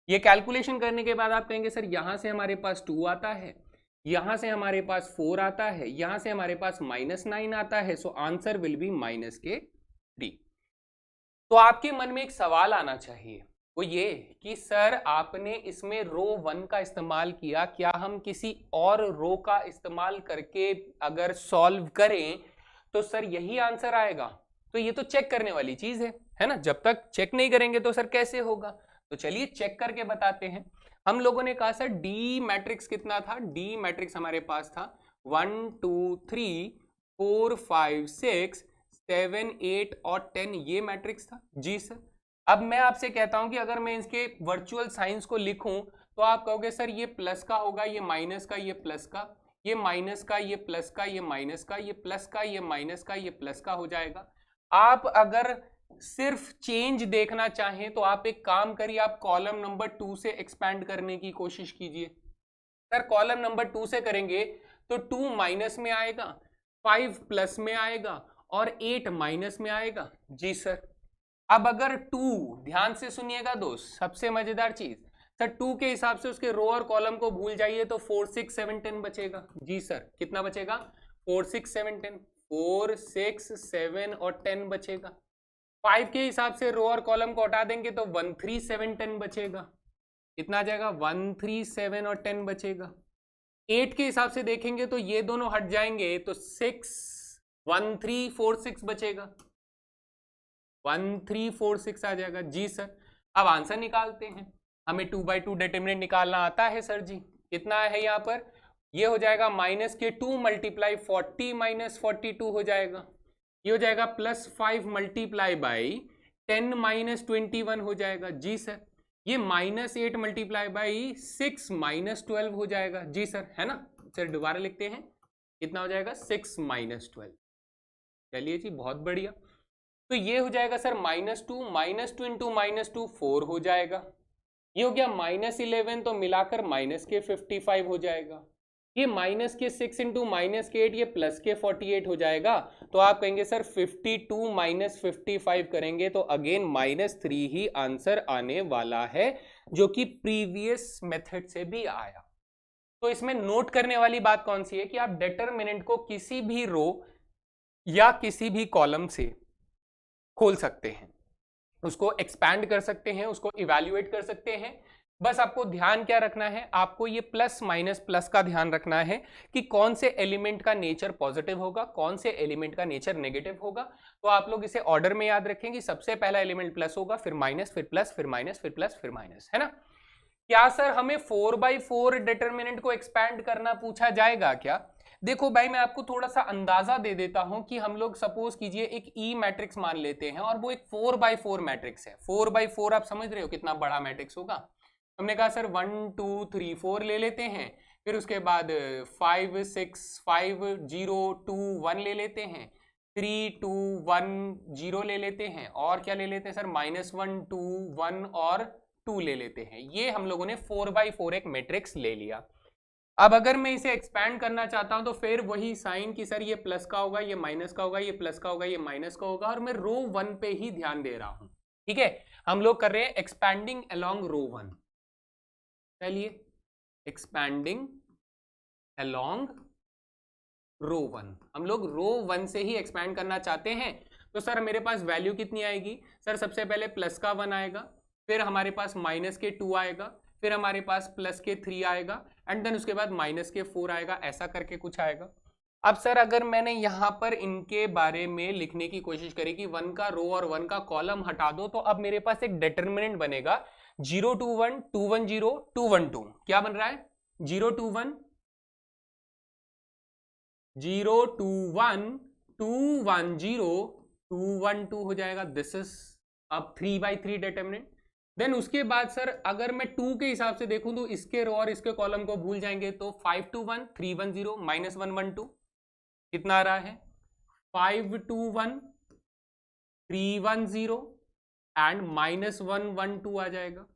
ये कैलकुलेशन करने के बाद आप कहेंगे सर यहां से हमारे पास 2 आता है, यहां से हमारे पास 4 आता है, यहां से हमारे पास -9 आता है। So answer will be minus के 3। तो आपके मन में एक सवाल आना चाहिए, वो ये कि सर आपने इसमें रो 1 का इस्तेमाल किया, क्या हम किसी और रो का इस्तेमाल करके अगर सॉल्व करें तो सर यही आंसर आएगा? तो ये तो चेक करने वाली चीज है ना, जब तक चेक नहीं करेंगे तो सर कैसे होगा। तो चलिए चेक करके बताते हैं। हम लोगों ने कहा सर डी मैट्रिक्स कितना था, डी मैट्रिक्स हमारे पास था 1 2 3 4 5 6 7 8 और 10, ये मैट्रिक्स था। जी सर। अब मैं आपसे कहता हूं कि अगर मैं इसके वर्चुअल साइंस को लिखूं तो आप कहोगे सर ये प्लस का होगा, ये माइनस का, ये प्लस का, ये माइनस का, ये प्लस का, ये माइनस का, ये प्लस का, ये माइनस का, ये प्लस का हो जाएगा। आप अगर सिर्फ चेंज देखना चाहें तो आप एक काम करिए, आप कॉलम नंबर 2 से एक्सपैंड करने की कोशिश कीजिए। सर कॉलम नंबर 2 से करेंगे तो 2 माइनस में आएगा, 5 प्लस में आएगा और 8 माइनस में आएगा। जी सर। अब अगर 2, ध्यान से सुनिएगा दोस्त, सबसे मजेदार चीज, सर 2 के हिसाब से उसके रो और कॉलम को भूल जाइए तो 4 6 7 10 बचेगा। जी सर, कितना बचेगा? 4 6 7 10, 4 6 7 और 10 बचेगा। 5 के हिसाब से रो और कॉलम को हटा देंगे तो 1 3 7 10 बचेगा। कितना आ जाएगा? 1 3 7 और 10 बचेगा। 8 के हिसाब से देखेंगे तो ये दोनों हट जाएंगे तो 6 1 3 4 6 बचेगा, 1 3 4 6 आ जाएगा। जी सर। अब आंसर निकालते हैं, हमें 2/2 डिटरमिनेंट निकालना आता है सर जी। कितना है यहाँ पर? ये हो जाएगा माइनस के 2 × 40 माइनस 42 हो जाएगा, ये हो जाएगा +5 × 10 माइनस 21 हो जाएगा। जी सर। ये -8 × 6 माइनस 12 हो जाएगा। जी सर, है ना। सर दोबारा लिखते हैं, कितना हो जाएगा? 6 माइनस 12। चलिए जी, बहुत बढ़िया। तो ये हो जाएगा सर -2, -2 × -2 4 हो जाएगा। ये हो गया -11, तो मिलाकर माइनस के 55 हो जाएगा। ये माइनस के 6 × -8, ये प्लस के 48 हो जाएगा। तो आप कहेंगे सर 52 माइनस 55 करेंगे तो अगेन -3 ही आंसर आने वाला है, जो कि प्रीवियस मेथड से भी आया। तो इसमें नोट करने वाली बात कौन सी है कि आप डिटरमिनेंट को किसी भी रो या किसी भी कॉलम से खोल सकते हैं, उसको एक्सपैंड कर सकते हैं, उसको इवैल्यूएट कर सकते हैं। बस आपको ध्यान क्या रखना है, आपको ये प्लस माइनस प्लस का ध्यान रखना है कि कौन से एलिमेंट का नेचर पॉजिटिव होगा, कौन से एलिमेंट का नेचर नेगेटिव होगा। तो आप लोग इसे ऑर्डर में याद रखें कि सबसे पहला एलिमेंट प्लस होगा, फिर माइनस, फिर प्लस, फिर माइनस, फिर प्लस, फिर माइनस, है ना। क्या सर हमें 4/4 डिटरमिनेंट को एक्सपैंड करना पूछा जाएगा क्या? देखो भाई, मैं आपको थोड़ा सा अंदाजा दे देता हूं कि हम लोग सपोज कीजिए एक ई मैट्रिक्स मान लेते हैं और वो एक 4/4 मैट्रिक्स है। 4/4 आप समझ रहे हो कितना बड़ा मैट्रिक्स होगा। हमने कहा सर 1 2 3 4 ले लेते हैं, फिर उसके बाद 5 6 5 0 2 1 ले लेते हैं, 3 2 1 0 ले लेते हैं, और क्या ले लेते हैं सर, -1 2 1 और 2 ले लेते हैं। ये हम लोगों ने 4x4 एक मैट्रिक्स ले लिया। अब अगर मैं इसे एक्सपैंड करना चाहता हूं तो फिर वही साइन कि सर ये प्लस का होगा, ये माइनस का होगा, ये प्लस का होगा, ये माइनस का होगा, और मैं रो 1 पे ही ध्यान दे रहा हूं। ठीक है, हम लोग कर रहे हैं एक्सपैंडिंग अलोंग रो 1। चलिए, एक्सपैंडिंग अलोंग रो 1, हम लोग रो 1 से ही एक्सपैंड करना चाहते हैं। तो सर मेरे पास वैल्यू कितनी आएगी सर, सबसे पहले प्लस का 1 आएगा, फिर हमारे पास माइनस के 2 आएगा, फिर हमारे पास प्लस के 3 आएगा, एंड देन उसके बाद माइनस के 4 आएगा, ऐसा करके कुछ आएगा। अब सर अगर मैंने यहाँ पर इनके बारे में लिखने की कोशिश करी कि 1 का रो और 1 का कॉलम हटा दो, तो अब मेरे पास एक डिटरमिनेंट बनेगा 0 2 1 2 1 0 2 1 2। क्या बन रहा है, 0 2 1 0 2 1 2 1 0 2 1 2 हो जाएगा। दिस इज अब 3/3 डिटरमिनेंट। देन उसके बाद सर अगर मैं 2 के हिसाब से देखूं तो इसके रो और इसके कॉलम को भूल जाएंगे, तो 5 2 1 3 1 0 -1 1 2 कितना आ रहा है, 5 2 1 3 1 0 एंड -1 1 2 आ जाएगा।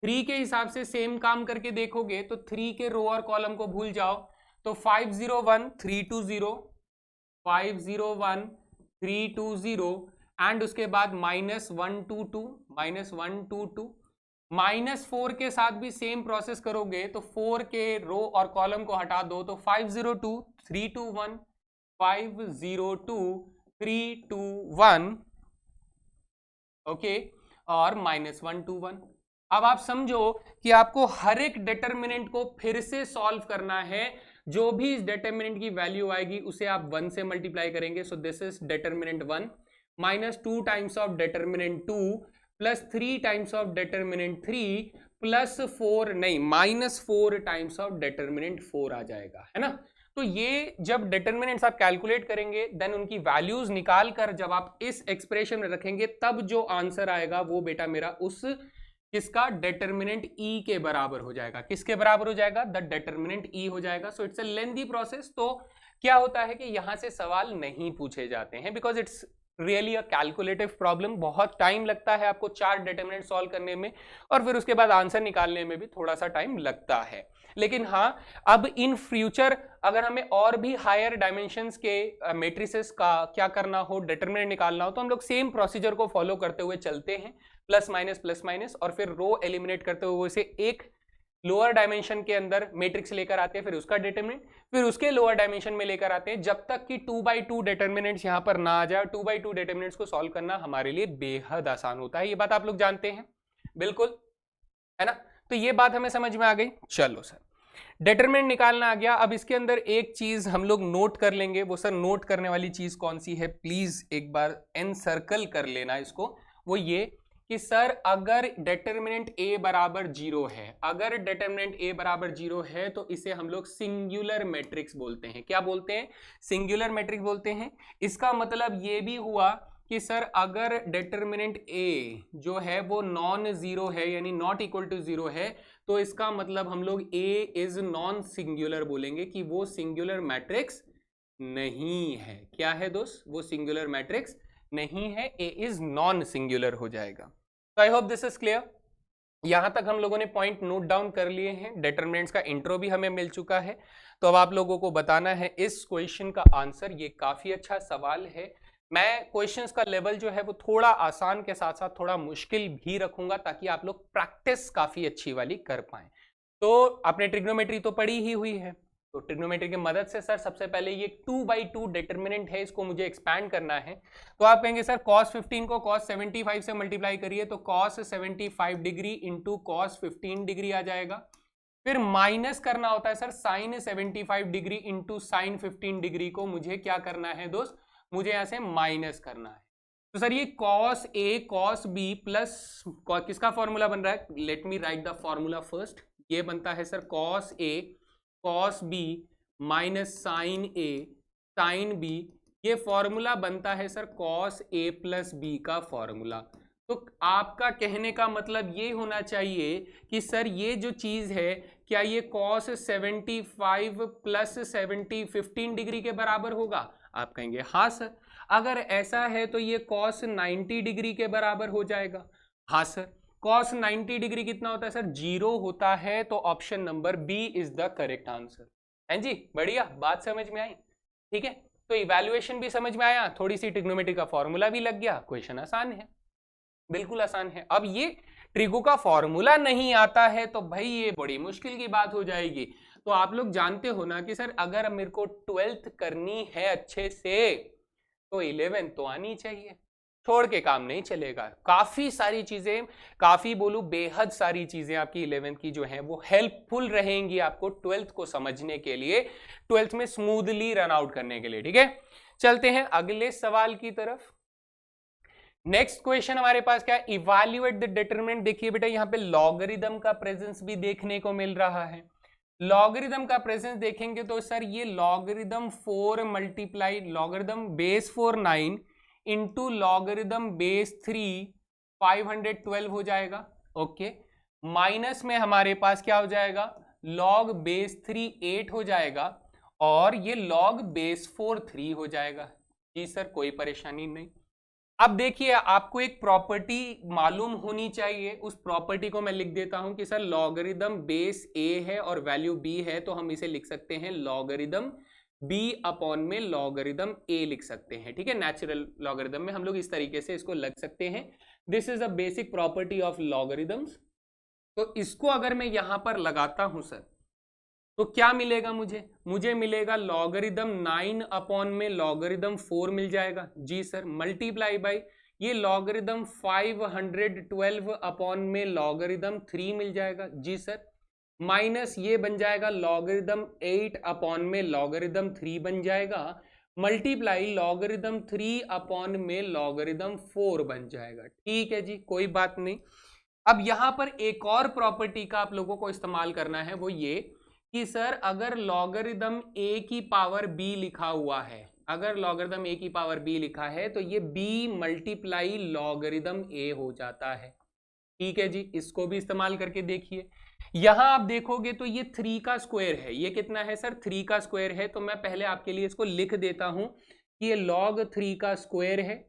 3 के हिसाब से सेम काम करके देखोगे तो 3 के रो और कॉलम को भूल जाओ, तो 5 0 1 3 2 0 5 0 1 3 2 0 एंड उसके बाद -1 2 2 -1 2 2 -4 के साथ भी सेम प्रोसेस करोगे, तो 4 के रो और कॉलम को हटा दो, तो 5 0 2 3 2 1 5 0 2 3 2 1 ओके, और -1 2 1। अब आप समझो कि आपको हर एक डिटरमिनेंट को फिर से सॉल्व करना है। जो भी इस डिटरमिनेंट की वैल्यू आएगी उसे आप 1 से मल्टीप्लाई करेंगे। So this is determinant 1 -2 times of determinant 2 +3 times of determinant 3 +4 नहीं -4 टाइम्स ऑफ डिटरमिनेंट 4 आ जाएगा, है ना। तो ये जब डिटरमिनेंट्स आप कैलकुलेट करेंगे, देन उनकी वैल्यूज निकाल कर जब आप इस एक्सप्रेशन में रखेंगे, तब जो आंसर आएगा वो बेटा मेरा उस किसका, डिटरमिनेंट ई के बराबर हो जाएगा। किसके बराबर हो जाएगा, द डिटरमिनेंट ई हो जाएगा। So it's a lengthy process. तो क्या होता है कि यहां से सवाल नहीं पूछे जाते हैं, because it's really a calculative problem. बहुत टाइम लगता है आपको 4 डिटरमिनेंट सॉल्व करने में, और फिर उसके बाद आंसर निकालने में भी थोड़ा सा टाइम लगता है। लेकिन हाँ, अब इन फ्यूचर अगर हमें और भी हायर डायमेंशंस के मैट्रिसेस का क्या करना हो, डिटरमिनेंट निकालना हो, तो हम लोग सेम प्रोसीजर को फॉलो करते हुए चलते हैं, प्लस माइनस, और फिर रो एलिमिनेट करते हुए उसे एक लोअर डायमेंशन के अंदर मैट्रिक्स लेकर आते हैं, फिर उसका डिटरमिनेंट, फिर उसके लोअर डायमेंशन में लेकर आते हैं, जब तक कि 2/2 डिटरमिनेंट्स यहां पर ना आ जाए। 2/2 डिटरमिनेंट्स को सॉल्व करना हमारे लिए बेहद आसान होता है। ये बात आप लोग जानते हैं, बिल्कुल, है ना। तो ये बात हमें समझ में आ गई। चलो सर, डिटरमिनेंट निकालना आ गया। अब इसके अंदर एक चीज हम लोग नोट कर लेंगे। वो सर नोट करने वाली चीज कौन सी है, प्लीज एक बार एनसर्कल कर लेना इसको। वो ये कि सर अगर डिटरमिनेंट a बराबर 0 है, अगर डिटरमिनेंट a बराबर 0 है, तो इसे हम लोग सिंगुलर मैट्रिक्स बोलते हैं। क्या बोलते हैं, सिंगुलर मैट्रिक्स बोलते हैं। इसका मतलब ये भी हुआ कि सर अगर डिटरमिनेंट a जो है वो नॉन जीरो है, यानी नॉट इक्वल टू 0 है, तो इसका मतलब हम लोग a इज नॉन सिंगुलर बोलेंगे, कि वो सिंगुलर मैट्रिक्स नहीं है। क्या है दोस्त, वो सिंगुलर मैट्रिक्स नहीं है, a इज नॉन सिंगुलर हो जाएगा। तो I hope this is clear. यहां तक हम लोगों ने पॉइंट नोट डाउन कर लिए हैं। डिटरमिनेंट्स का इंट्रो भी हमें मिल चुका है। तो अब आप लोगों को बताना है इस क्वेश्चन का आंसर। ये काफी अच्छा सवाल है। मैं क्वेश्चंस का लेवल जो है वो थोड़ा आसान के साथ साथ थोड़ा मुश्किल भी रखूंगा, ताकि आप लोग प्रैक्टिस काफी अच्छी वाली कर पाएं। तो आपने ट्रिग्नोमेट्री तो पढ़ी ही हुई है, तो ट्रिग्नोमेट्री की मदद से सर सबसे पहले ये 2/2 डिटरमिनेंट है, इसको मुझे एक्सपैंड करना है। तो आप कहेंगे सर cos 15 को cos 75 से मल्टीप्लाई करिए, तो cos 75 degree into cos 15 degree आ जाएगा। फिर माइनस करना होता है sir sin 75 degree into sin 15 degree को मुझे क्या करना है दोस्त, मुझे यहां से माइनस करना है। तो सर ये cos a cos b plus किसका फॉर्मूला बन रहा है, let me write the formula first. ये बनता है sir cos a cos b minus sine a sine b। ये फॉर्मूला बनता है sir cos a plus b का फॉर्मूला। तो आपका कहने का मतलब ये होना चाहिए कि सर ये जो चीज है, क्या ये cos 75 प्लस 15 डिग्री के बराबर होगा। आप कहेंगे हाँ सर। अगर ऐसा है तो ये cos 90 डिग्री के बराबर हो जाएगा। हाँ सर, cos 90 डिग्री कितना होता है सर? 0 होता है। तो option number B is the correct answer है जी। बढ़िया, बात समझ में आई। ठीक है, तो इवैल्यूएशन भी समझ में आया, थोड़ी सी ट्रिग्नोमेट्री का फॉर्मूला भी लग गया, क्वेश्चन आसान है, बिल्कुल आसान है। अब ये ट्रिगो का फॉर्मूला नहीं आता है तो भाई ये बड़ी मुश्किल की बात हो जाएगी। तो आप लोग जानते हो ना कि सर अगर मेरे को 12th करनी है अच्छे से तो 11th तो आनी चाहिए, छोड़ के काम नहीं चलेगा। काफी सारी चीजें, काफी बोलूं बेहद सारी चीजें आपकी 11th की जो है वो हेल्पफुल रहेंगी आपको 12th को समझने के लिए, 12th में स्मूथली रन आउट करने के लिए। ठीक है, चलते हैं अगले सवाल की तरफ। नेक्स्ट क्वेश्चन हमारे पास क्या है? Evaluate the determinant. देखिए बेटा, यहाँ पे लॉगरिदम का प्रेजेंस भी देखने को मिल रहा है। लॉगरिदम का प्रेजेंस देखेंगे तो सर ये logarithm 4 multiply logarithm base 4 9 into logarithm base 3 512 हो जाएगा। ओके, माइनस में हमारे पास क्या हो जाएगा? लॉग बेस 3 8 हो जाएगा और ये लॉग बेस 4 3 हो जाएगा। जी सर, कोई परेशानी नहीं। अब देखिए, आपको एक प्रॉपर्टी मालूम होनी चाहिए, उस प्रॉपर्टी को मैं लिख देता हूं कि सर लॉगरिदम बेस a है और वैल्यू b है, तो हम इसे लिख सकते हैं लॉगरिदम b अपॉन में लॉगरिदम a लिख सकते हैं। ठीक है, नेचुरल लॉगरिदम में हम लोग इस तरीके से इसको लग सकते हैं। This is a basic property of logarithms. तो इसको अगर मैं यहां पर लगाता हूं सर तो क्या मिलेगा मुझे मिलेगा लॉगरिदम 9 अपॉन में लॉगरिदम 4 मिल जाएगा। जी सर, मल्टीप्लाई बाई ये लॉगरिदम 512 अपॉन में लॉगरिदम 3 मिल जाएगा। जी सर, माइनस ये बन जाएगा लॉगरिदम 8 अपॉन में लॉगरिदम 3 बन जाएगा, मल्टीप्लाई लॉगरिदम 3 अपॉन में लॉगरिदम 4 बन जाएगा। ठीक है जी, कोई बात नहीं। अब यहां पर एक और प्रॉपर्टी का आप लोगों को इस्तेमाल करना है, वो ये कि सर अगर लॉगरिदम a की पावर b लिखा हुआ है, अगर लॉगरिदम a की पावर b लिखा है तो ये b मल्टीप्लाई लॉगरिदम a हो जाता है। ठीक है जी, इसको भी इस्तेमाल करके देखिए। यहां आप देखोगे तो ये 3 का स्क्वायर है। ये कितना है सर? 3 का स्क्वायर है। तो मैं पहले आपके लिए इसको लिख देता हूं कि ये log 3 का स्क्वायर है,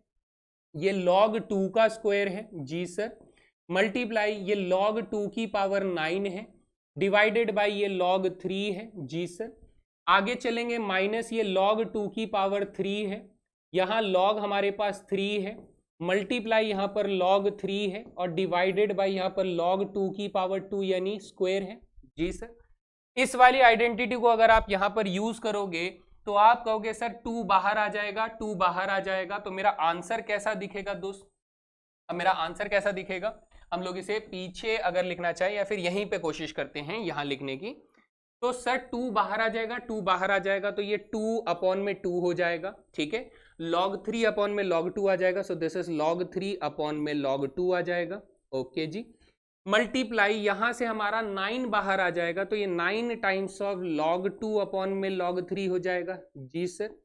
ये log 2 का स्क्वायर है। जी सर, मल्टीप्लाई ये log 2 की पावर 9 है, डिवाइडेड बाय ये log 3 है। जी सर, आगे चलेंगे, माइनस ये log 2 की पावर 3 है, यहाँ log हमारे पास 3 है, मल्टीप्लाई यहाँ पर log 3 है और डिवाइडेड बाय यहाँ पर log 2 की पावर 2 यानी स्क्वायर है। जी सर, इस वाली आइडेंटिटी को अगर आप यहाँ पर यूज करोगे तो आप कहोगे सर 2 बाहर आ जाएगा, 2 बाहर आ जाएगा, तो मेरा आंसर कैसा दिखेगा दोस्त? अब मेरा आंसर कैसा दिखेगा? हम लोग इसे पीछे अगर लिखना चाहे या फिर यहीं पे कोशिश करते हैं यहां लिखने की, तो सर 2 बाहर आ जाएगा, 2 बाहर आ जाएगा तो ये 2 अपॉन में 2 हो जाएगा। ठीक है, log 3 अपॉन में log 2 आ जाएगा, so this is log 3 upon में log 2 आ जाएगा। ओके जी, मल्टीप्लाई यहां से हमारा 9 बाहर आ जाएगा तो ये 9 टाइम्स ऑफ log 2 अपॉन में log 3 हो जाएगा। जी सर,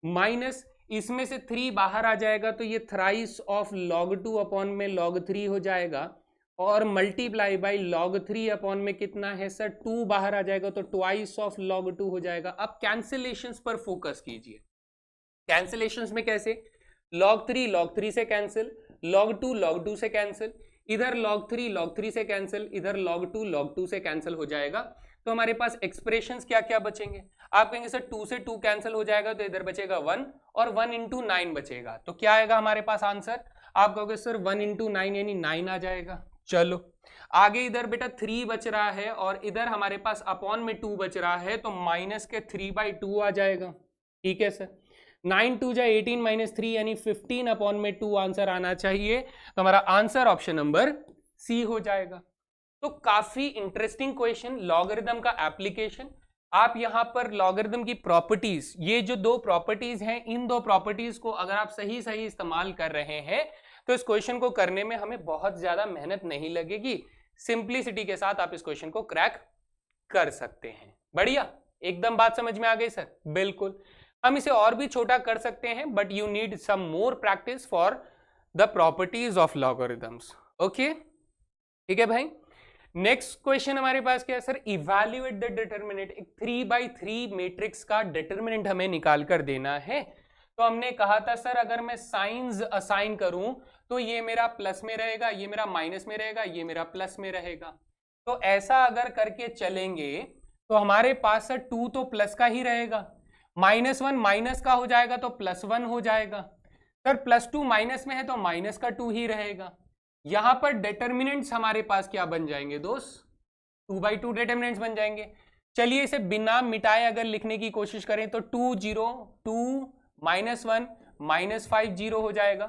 माइनस इसमें से 3 बाहर आ जाएगा तो ये थ्राइस ऑफ log 2 अपॉन में log 3 हो जाएगा और मल्टीप्लाई बाय log 3 अपॉन में कितना है सर? 2 बाहर आ जाएगा तो ट्वाइस ऑफ log 2 हो जाएगा। अब कैंसिलेशंस पर फोकस कीजिए। कैंसिलेशंस में कैसे? log 3 से कैंसिल, log 2 से कैंसिल, इधर log 3 से कैंसिल, इधर log 2 से कैंसिल हो जाएगा। तो हमारे पास एक्सप्रेशंस क्या क्या बचेंगे? आप कहेंगे सर 2 से 2 कैंसिल हो जाएगा तो इधर बचेगा 1 और 1 इंटू 9 बचेगा, तो क्या आएगा हमारे पास आंसर? आप कहोगे सर 1 इंटू 9 यानी 9 आ जाएगा। चलो आगे, इधर बेटा 3 बच रहा है और इधर हमारे पास अपॉन में 2 बच रहा है तो माइनस के 3/2 आ जाएगा। ठीक है सर, 9 2 जा 18 माइनस 3 यानी 15 अपॉन में 2 आंसर आना चाहिए, तो हमारा आंसर ऑप्शन नंबर सी हो जाएगा। तो काफी इंटरेस्टिंग क्वेश्चन, लॉगरिदम का एप्लीकेशन। आप यहां पर लॉगरिदम की प्रॉपर्टीज, ये जो 2 प्रॉपर्टीज हैं, इन 2 प्रॉपर्टीज को अगर आप सही सही इस्तेमाल कर रहे हैं तो इस क्वेश्चन को करने में हमें बहुत ज्यादा मेहनत नहीं लगेगी। सिंप्लिसिटी के साथ आप इस क्वेश्चन को क्रैक कर सकते हैं। बढ़िया, एकदम बात समझ में आ गई सर? बिल्कुल, हम इसे और भी छोटा कर सकते हैं but you need some more practice for the properties of logarithms. Okay, ठीक है भाई। नेक्स्ट क्वेश्चन हमारे पास क्या है सर? Evaluate the determinant. एक 3x3 मैट्रिक्स का डिटरमिनेंट हमें निकाल कर देना है। तो हमने कहा था सर अगर मैं साइंस असाइन करूं तो ये मेरा प्लस में रहेगा, ये मेरा माइनस में रहेगा, ये मेरा प्लस में रहेगा। तो ऐसा अगर करके चलेंगे तो हमारे पास सर 2 तो प्लस का ही रहेगा, -1 माइनस का हो जाएगा तो +1 हो जाएगा। सर +2 माइनस में है तो माइनस का 2 ही रहेगा। यहां पर डिटर्मिनेंट्स हमारे पास क्या बन जाएंगे दोस्त, 2/2 डिटर्मिनेंट्स बन जाएंगे। चलिए इसे बिना मिटाए अगर लिखने की कोशिश करें तो 2 0 2 -1 -5 0 हो जाएगा।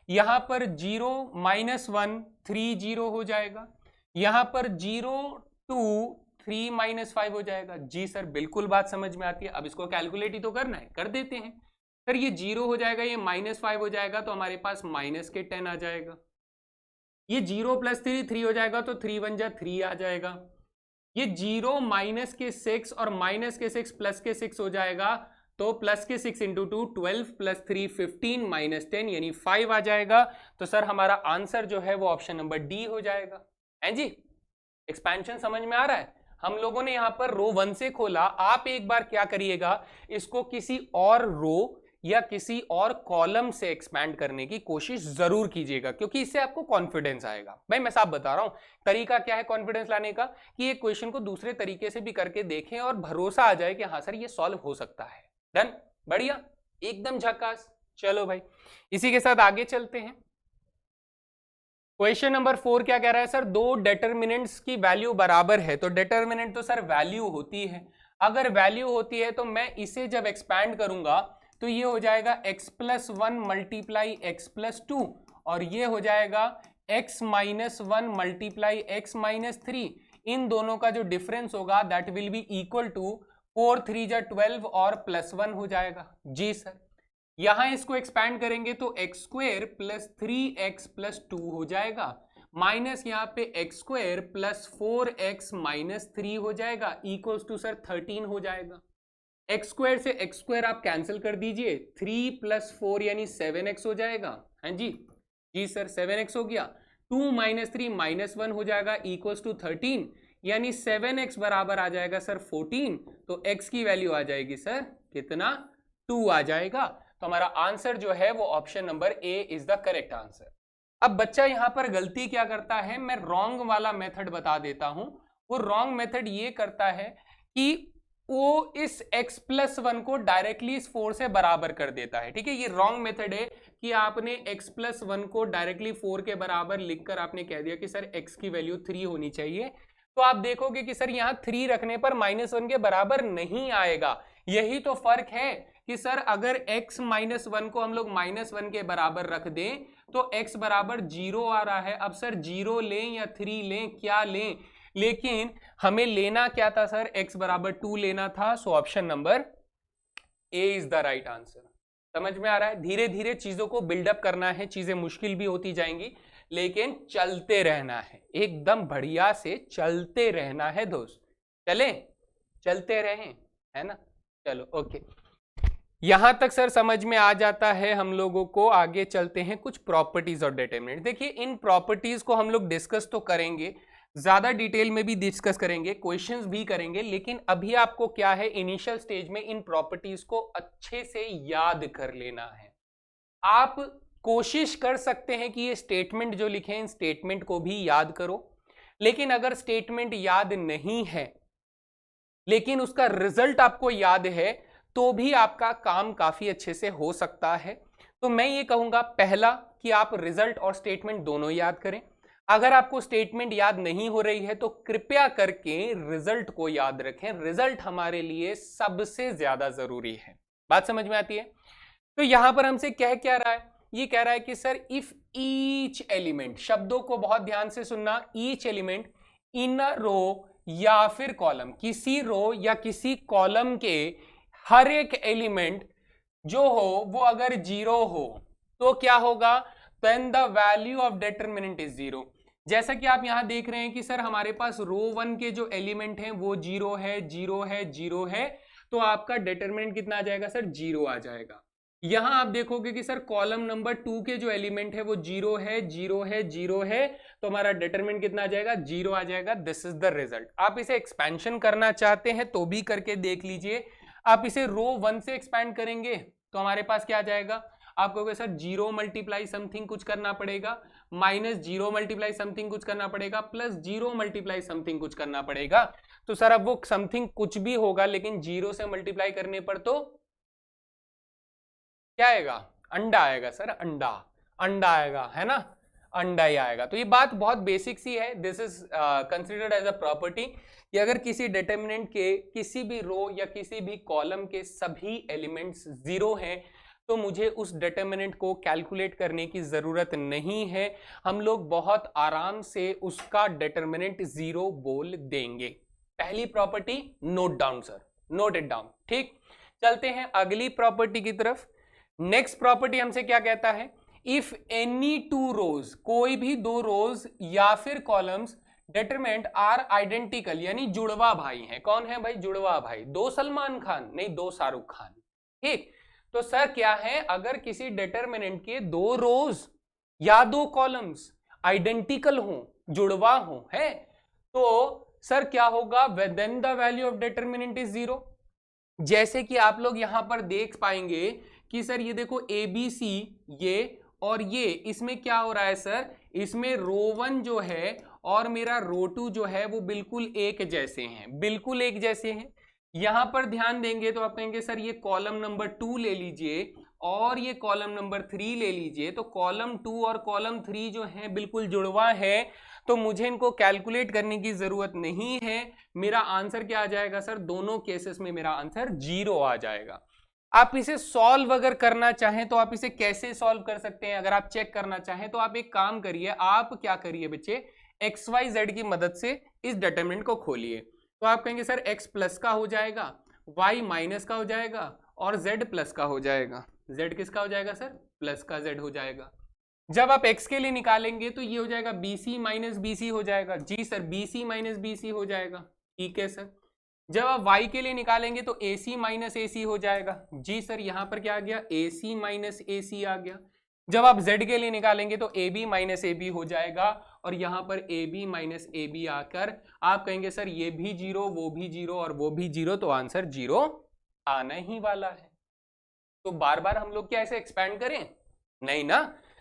यहां पर 0 -1 3 0 हो जाएगा। यहां पर 0 2 3 -5 हो जाएगा। जी सर बिल्कुल बात समझ में आती है। अब इसको कैलकुलेट ही तो करना है, कर देते हैं। सर ये 0 हो जाएगा, ये -5 हो जाएगा तो हमारे पास -10 आ जाएगा। ये 0 + 3 3 हो जाएगा तो 3 1 जा 3 आ जाएगा। ये 0 -6 और -6 +6 हो जाएगा तो +6 × 2 12 + 3 15 -10 यानी 5 आ जाएगा। तो सर हमारा आंसर जो है वो ऑप्शन नंबर डी हो जाएगा। हैं जी, एक्सपेंशन समझ में आ रहा है। हम लोगों ने यहां पर रो 1 से खोला। आप एक बार क्या करिएगा, इसको किसी और रो या किसी और कॉलम से एक्सपैंड करने की कोशिश जरूर कीजिएगा, क्योंकि इससे आपको कॉन्फिडेंस आएगा। भाई मैं साफ बता रहा हूं तरीका क्या है कॉन्फिडेंस लाने का, कि ये क्वेश्चन को दूसरे तरीके से भी करके देखें और भरोसा आ जाए कि हाँ सर ये सॉल्व हो सकता है। डन, बढ़िया, एकदम झकास। चलो भाई इसी के साथ आगे चलते हैं। क्वेश्चन नंबर 4 क्या कह रहा है सर, दो डिटर्मिनेंट्स की वैल्यू बराबर है। तो डिटर्मिनेंट तो सर वैल्यू होती है। अगर वैल्यू होती है तो मैं इसे जब एक्सपैंड करूंगा तो ये हो जाएगा x + 1 × x + 2 और ये हो जाएगा x - 1 × x - 3। इन दोनों का जो डिफरेंस होगा that will be equal to 4 3 जा 12 और +1 हो जाएगा। जी सर, यहां इसको एक्सपैंड करेंगे तो x² + 3x + 2 हो जाएगा, माइनस यहाँ पे x² + 4x - 3 हो जाएगा, इक्वल्स टू सर 13 हो जाएगा। x² से x² आप कैंसिल कर दीजिए, 3 + 4 यानी 7x हो जाएगा। हाँ जी, जी सर 7x हो गया। 2 - 3 -1 हो जाएगा, इक्वल्स टू 13 यानी 7x बराबर आ जाएगा सर 14। तो x की वैल्यू आ जाएगी सर कितना, 2 आ जाएगा। तो हमारा आंसर जो है वो option number A is the correct answer. अब बच्चा यहां पर गलती क्या करता है, मैं रॉन्ग वाला मेथड बता देता हूं। वो रॉन्ग मेथड ये करता है कि वो इस x + 1 को डायरेक्टली इस 4 से बराबर कर देता है। ठीक है, ये रॉन्ग मेथड है कि आपने x + 1 को डायरेक्टली 4 के बराबर लिखकर आपने कह दिया कि सर x की वैल्यू 3 होनी चाहिए। तो आप देखोगे कि सर यहाँ 3 रखने पर -1 के बराबर नहीं आएगा। यही तो फर्क है कि सर अगर x - 1 को हम लोग -1 के बराबर रख दें तो x बराबर 0 आ रहा है। अब सर 0 लें या 3 लें, क्या लें, लेकिन हमें लेना क्या था सर, x बराबर 2 लेना था। So option number A is the right answer. समझ में आ रहा है, धीरे धीरे चीजों को बिल्डअप करना है, चीजें मुश्किल भी होती जाएंगी लेकिन चलते रहना है, एकदम बढ़िया से चलते रहना है दोस्त। चले, चलते रहें, है ना। चलो ओके, यहां तक सर समझ में आ जाता है हम लोगों को। आगे चलते हैं कुछ प्रॉपर्टीज और डिटरमिनेंट। देखिए इन प्रॉपर्टीज को हम लोग डिस्कस तो करेंगे, ज्यादा डिटेल में भी डिस्कस करेंगे, क्वेश्चंस भी करेंगे, लेकिन अभी आपको क्या है, इनिशियल स्टेज में इन प्रॉपर्टीज को अच्छे से याद कर लेना है। आप कोशिश कर सकते हैं कि ये स्टेटमेंट जो लिखे हैं इन स्टेटमेंट को भी याद करो, लेकिन अगर स्टेटमेंट याद नहीं है लेकिन उसका रिजल्ट आपको याद है तो भी आपका काम काफी अच्छे से हो सकता है। तो मैं ये कहूंगा पहला कि आप रिजल्ट और स्टेटमेंट दोनों याद करें। अगर आपको स्टेटमेंट याद नहीं हो रही है तो कृपया करके रिजल्ट को याद रखें, रिजल्ट हमारे लिए सबसे ज्यादा जरूरी है। बात समझ में आती है। तो यहां पर हमसे कह क्या रहा है, ये कह रहा है कि सर इफ ईच एलिमेंट, शब्दों को बहुत ध्यान से सुनना, ईच एलिमेंट इन अ रो या फिर कॉलम, किसी रो या किसी कॉलम के हर एक एलिमेंट जो हो वो अगर 0 हो तो क्या होगा, then the value of determinant is 0। जैसा कि आप यहां देख रहे हैं कि सर हमारे पास रो 1 के जो एलिमेंट हैं वो 0 है, 0 है, 0 है, तो आपका डिटरमिनेंट कितना आ जाएगा सर, 0 आ जाएगा। यहां आप देखोगे कि सर कॉलम नंबर 2 के जो एलिमेंट है वो 0 है, 0 है, 0 है, तो हमारा डिटरमिनेंट कितना आ जाएगा, 0 आ जाएगा। This is the result. आप इसे एक्सपेंशन करना चाहते हैं तो भी करके देख लीजिए। आप इसे रो 1 से एक्सपैंड करेंगे तो हमारे पास क्या आ जाएगा, आप कहोगे सर 0 मल्टीप्लाई समथिंग कुछ करना पड़ेगा, -0 मल्टीप्लाई समथिंग कुछ करना पड़ेगा, +0 मल्टीप्लाई समथिंग कुछ करना पड़ेगा। तो सर अब वो समथिंग कुछ भी होगा, लेकिन 0 से मल्टीप्लाई करने पर तो क्या आएगा, अंडा आएगा सर, अंडा, अंडा आएगा, है ना, अंडा ही आएगा। तो ये बात बहुत बेसिक सी है, this is considered as a property कि अगर किसी डिटर्मिनेंट के किसी भी रो या किसी भी कॉलम के सभी एलिमेंट्स 0 हैं तो मुझे उस डिटर्मिनेंट को कैलकुलेट करने की जरूरत नहीं है, हम लोग बहुत आराम से उसका डिटर्मिनेंट 0 बोल देंगे। पहली property note down sir, note it down. ठीक, चलते हैं अगली प्रॉपर्टी की तरफ। नेक्स्ट प्रॉपर्टी हमसे क्या कहता है, इफ एनी टू रोज, कोई भी दो रोज या फिर कॉलम्स डिटरमिनेंट आर आइडेंटिकल, यानी जुड़वा भाई हैं। कौन है भाई, जुड़वा भाई, दो सलमान खान नहीं, दो शाहरुख खान। ठीक, तो सर क्या है, अगर किसी डिटरमिनेंट के दो रोज या दो कॉलम्स आइडेंटिकल हो, जुड़वा हो, है, तो सर क्या होगा, then the value of determinant is 0। जैसे कि आप लोग यहां पर देख पाएंगे कि सर ये देखो ABC ये और ये, इसमें क्या हो रहा है सर, इसमें रो 1 जो है और मेरा रो 2 जो है वो बिल्कुल एक जैसे हैं, बिल्कुल एक जैसे हैं। यहां पर ध्यान देंगे तो आप कहेंगे सर ये कॉलम नंबर 2 ले लीजिए और ये कॉलम नंबर 3 ले लीजिए, तो कॉलम 2 और कॉलम 3 जो है बिल्कुल जुड़वा है, तो मुझे इनको कैलकुलेट करने की जरूरत नहीं है। मेरा आंसर क्या आ जाएगा सर, दोनों केसेस में मेरा आंसर 0 आ जाएगा। आप इसे सॉल्व अगर करना चाहें तो आप इसे कैसे सॉल्व कर सकते हैं, अगर आप चेक करना चाहें तो आप एक काम करिए, आप क्या करिए बच्चे, XYZ की मदद से इस डिटरमिनेंट को खोलिए। तो आप कहेंगे सर x प्लस का हो जाएगा, y माइनस का हो जाएगा और z प्लस का हो जाएगा। z किसका हो जाएगा सर, प्लस का z हो जाएगा। जब आप x के लिए निकालेंगे तो ये हो जाएगा BC माइनस BC हो जाएगा। जी सर, BC माइनस BC हो जाएगा, ठीक है सर। जब आप y के लिए निकालेंगे तो AC माइनस AC हो जाएगा। जी सर, यहां पर क्या आ गया, AC माइनस AC आ गया। जब आप z के लिए निकालेंगे तो AB माइनस AB हो जाएगा और यहां पर AB माइनस AB आकर आप कहेंगे सर ये भी 0, वो भी 0 और वो भी 0, तो आंसर 0 आना ही वाला है। तो बार बार हम लोग क्या ऐसे एक्सपैंड करें, नहीं ना।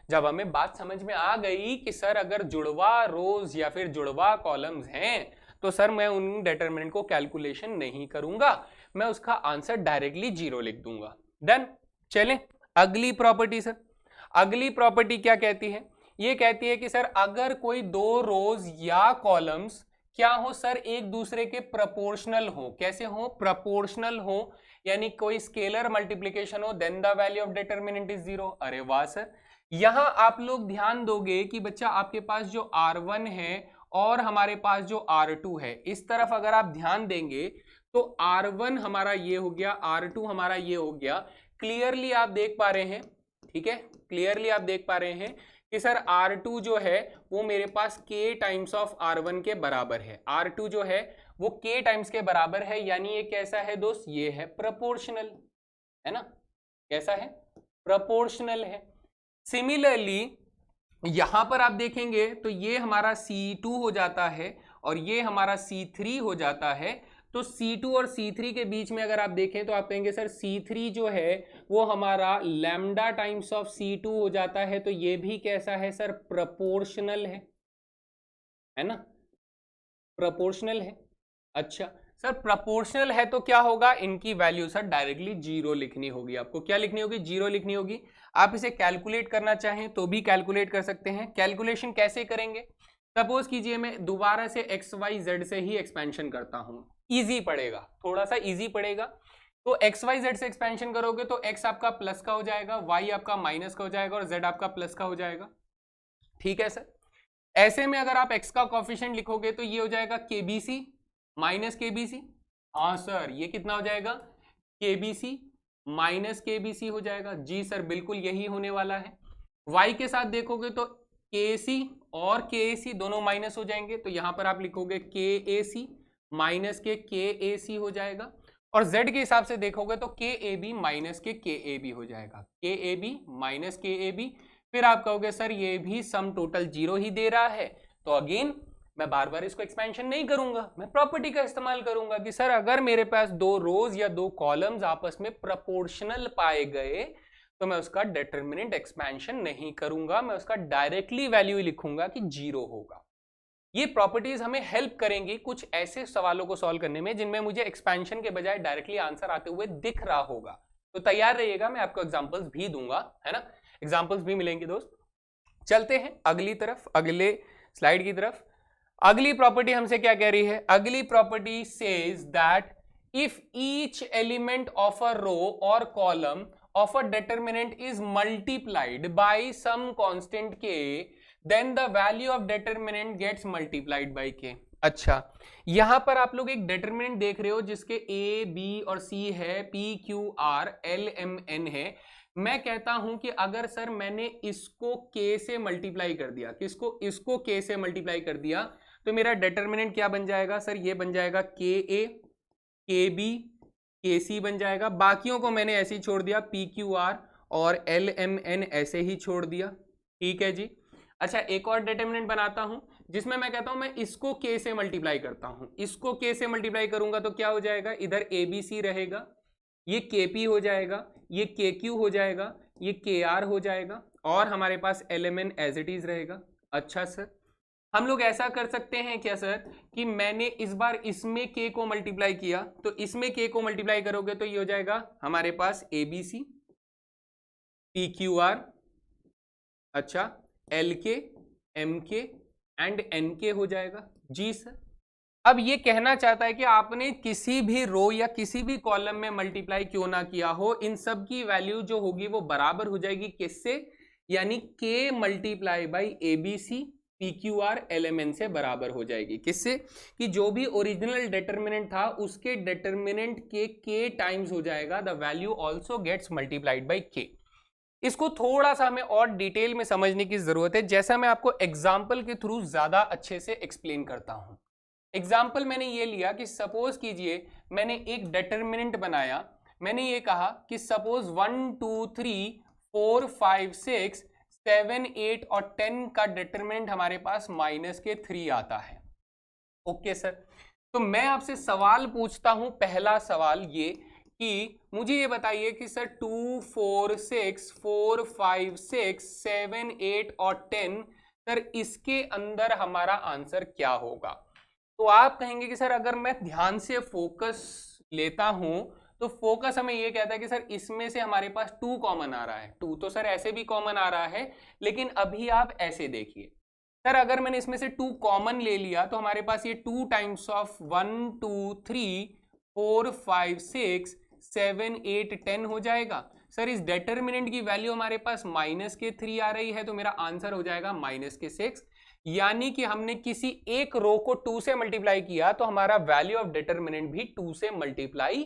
जब हमें बात समझ में आ गई कि सर अगर जुड़वा रोज या फिर जुड़वा कॉलम्स हैं तो सर मैं उन डिटरमिनेंट को कैलकुलेशन नहीं करूंगा, मैं उसका आंसर डायरेक्टली 0 लिख दूंगा। डन। चलें अगली प्रॉपर्टी सर। अगली प्रॉपर्टी क्या कहती है, ये कहती है कि सर अगर कोई दो रोज या कॉलम्स क्या हो सर, एक दूसरे के प्रोपोर्शनल हो। कैसे हो, प्रोपोर्शनल हो, यानी कोई स्केलर मल्टीप्लिकेशन हो, then the value of determinant is 0। अरे वाह सर, यहां आप लोग ध्यान दोगे कि बच्चा आपके पास जो R1 है और हमारे पास जो R2 है, इस तरफ अगर आप ध्यान देंगे तो R1 हमारा ये हो गया, R2 हमारा ये हो गया। क्लियरली आप देख पा रहे हैं, ठीक है, क्लियरली आप देख पा रहे हैं कि सर R2 जो है वो मेरे पास K टाइम्स ऑफ R1 के बराबर है। R2 जो है वो K टाइम्स के बराबर है, यानी ये कैसा है दोस्त, ये है प्रोपोर्शनल, है ना, कैसा है, प्रोपोर्शनल है। सिमिलरली यहां पर आप देखेंगे तो ये हमारा C2 हो जाता है और ये हमारा C3 हो जाता है। तो C2 और C3 के बीच में अगर आप देखें तो आप कहेंगे सर C3 जो है वो हमारा लैम्डा टाइम्स ऑफ C2 हो जाता है, तो ये भी कैसा है सर, प्रोपोर्शनल है ना, प्रोपोर्शनल है। अच्छा सर, प्रोपोर्शनल है तो क्या होगा, इनकी वैल्यू सर डायरेक्टली 0 लिखनी होगी। आपको क्या लिखनी होगी, 0 लिखनी होगी। आप इसे कैलकुलेट करना चाहें तो भी कैलकुलेट कर सकते हैं। कैलकुलेशन कैसे करेंगे, सपोज कीजिए मैं दोबारा से XYZ से ही एक्सपेंशन करता हूं, इजी पड़ेगा, थोड़ा सा इजी पड़ेगा। तो XYZ से एक्सपेंशन करोगे तो x आपका प्लस का हो जाएगा, y आपका माइनस का हो जाएगा और z आपका प्लस का हो जाएगा, ठीक है सर। ऐसे में अगर आप x का कोफिशिएंट लिखोगे तो ये हो जाएगा KBC माइनस KBC। हाँ सर, ये कितना हो जाएगा, KBC माइनस KBC हो जाएगा। जी सर, बिल्कुल यही होने वाला है। y के साथ देखोगे तो KC और KAC दोनों माइनस हो जाएंगे, तो यहां पर आप लिखोगे KAC माइनस के KAC हो जाएगा। और z के हिसाब से देखोगे तो KAB माइनस के KAB हो जाएगा, KAB माइनस KAB। फिर आप कहोगे सर ये भी सम टोटल 0 ही दे रहा है, तो अगेन मैं बार बार इसको एक्सपेंशन नहीं करूंगा, मैं प्रॉपर्टी का इस्तेमाल करूंगा कि सर अगर मेरे पास दो रोज या दो कॉलम्स आपस में प्रोपोर्शनल पाए गए तो मैं उसका डिटरमिनेंट एक्सपेंशन नहीं करूंगा, मैं उसका डायरेक्टली वैल्यू लिखूंगा कि 0 होगा। ये प्रॉपर्टीज हमें हेल्प करेंगी कुछ ऐसे सवालों को सॉल्व करने में जिनमें मुझे एक्सपेंशन के बजाय डायरेक्टली आंसर आते हुए दिख रहा होगा। तो तैयार रहिएगा, मैं आपको एग्जांपल्स भी दूंगा, है ना, एग्जांपल्स भी मिलेंगे दोस्त। चलते हैं अगली तरफ, अगले स्लाइड की तरफ। अगली प्रॉपर्टी हमसे क्या कह रही है? अगली property says that if each element of a row और column of a determinant is multiplied by some constant k, then the value of determinant gets multiplied by k। अच्छा, यहां पर आप लोग एक डिटरमिनेंट देख रहे हो जिसके a, b और c है, p, q, r, l, m, n है। मैं कहता हूं कि अगर सर मैंने इसको k से मल्टीप्लाई कर दिया, किसको? इसको k से मल्टीप्लाई कर दिया, तो मेरा डिटरमिनेंट क्या बन जाएगा सर? ये बन जाएगा ka, kb, kc बन जाएगा। बाकियों को मैंने ऐसे ही छोड़ दिया, p, q, r और l, m, n ऐसे ही छोड़ दिया। ठीक है जी। अच्छा, एक और डिटरमिनेंट बनाता हूं जिसमें मैं कहता हूं मैं इसको k से मल्टीप्लाई करता हूं। इसको k से मल्टीप्लाई करूंगा तो क्या हो जाएगा? इधर abc रहेगा, ये kp हो जाएगा, ये kq हो जाएगा, ये kr हो जाएगा और हमारे पास lmn एज इट इज रहेगा। अच्छा सर, हम लोग ऐसा कर सकते हैं क्या सर कि मैंने इस बार इसमें k को मल्टीप्लाई किया, तो इसमें k को मल्टीप्लाई करोगे तो ये हो जाएगा हमारे पास abc, pqr, अच्छा LK, MK एंड NK हो जाएगा। जी सर, अब ये कहना चाहता है कि आपने किसी भी रो या किसी भी कॉलम में मल्टीप्लाई क्यों ना किया हो, इन सब की वैल्यू जो होगी वो बराबर हो जाएगी किससे? यानी K multiply by ABC, PQR, LMN से बराबर हो जाएगी। किससे? कि जो भी ओरिजिनल डिटरमिनेंट था उसके डिटरमिनेंट के K टाइम्स हो जाएगा, the value also gets multiplied by K। इसको थोड़ा सा हमें और डिटेल में समझने की जरूरत है, जैसा मैं आपको एग्जाम्पल के थ्रू ज्यादा अच्छे से एक्सप्लेन करता हूं। एग्जाम्पल मैंने ये लिया कि सपोज कीजिए मैंने एक डिटरमिनेंट बनाया, मैंने ये कहा कि सपोज 1 2 3 4 5 6 7 8 और 10 का डिटरमिनेंट हमारे पास -3 आता है। ओके सर, तो मैं आपसे सवाल पूछता हूं, पहला सवाल ये कि मुझे ये बताइए कि सर 2 4 6 4 5 6 7 8 और 10, सर इसके अंदर हमारा आंसर क्या होगा? तो आप कहेंगे कि सर अगर मैं ध्यान से फोकस लेता हूं तो फोकस हमें ये कहता है कि सर इसमें से हमारे पास 2 कॉमन आ रहा है। 2 तो सर ऐसे भी कॉमन आ रहा है, लेकिन अभी आप ऐसे देखिए सर, अगर मैंने इसमें से 2 कॉमन ले लिया तो हमारे पास ये 2 टाइम्स ऑफ 1 2 3 4 5 6 7 8 10 हो जाएगा। सर इस डिटरमिनेंट की वैल्यू हमारे पास -3 आ रही है, तो मेरा आंसर हो जाएगा -6। यानी कि हमने किसी एक रो को 2 से मल्टीप्लाई किया तो हमारा वैल्यू ऑफ डिटरमिनेंट भी 2 से मल्टीप्लाई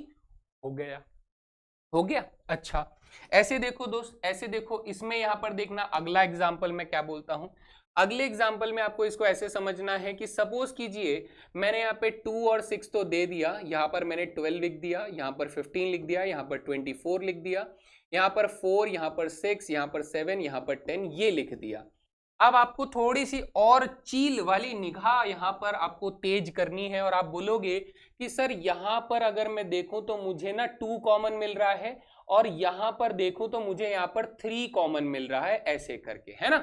हो गया। हो गया। अच्छा, ऐसे देखो दोस्त, ऐसे देखो, इसमें यहां पर देखना अगला एग्जाम्पल मैं क्या बोलता हूं। अगले एग्जाम्पल में आपको इसको ऐसे समझना है कि सपोज कीजिए मैंने यहाँ पे 2 और 6 तो दे दिया, यहाँ पर मैंने 12 लिख दिया, यहाँ पर 15 लिख दिया, यहाँ पर 24 लिख दिया, यहाँ पर 4, यहाँ पर 6, यहाँ पर 7, यहाँ पर 10 ये लिख दिया। अब आपको थोड़ी सी और चील वाली निगाह यहाँ पर आपको तेज करनी है और आप बोलोगे कि सर यहाँ पर अगर मैं देखूं तो मुझे ना 2 कॉमन मिल रहा है और यहाँ पर देखूं तो मुझे यहाँ पर 3 कॉमन मिल रहा है, ऐसे करके, है ना।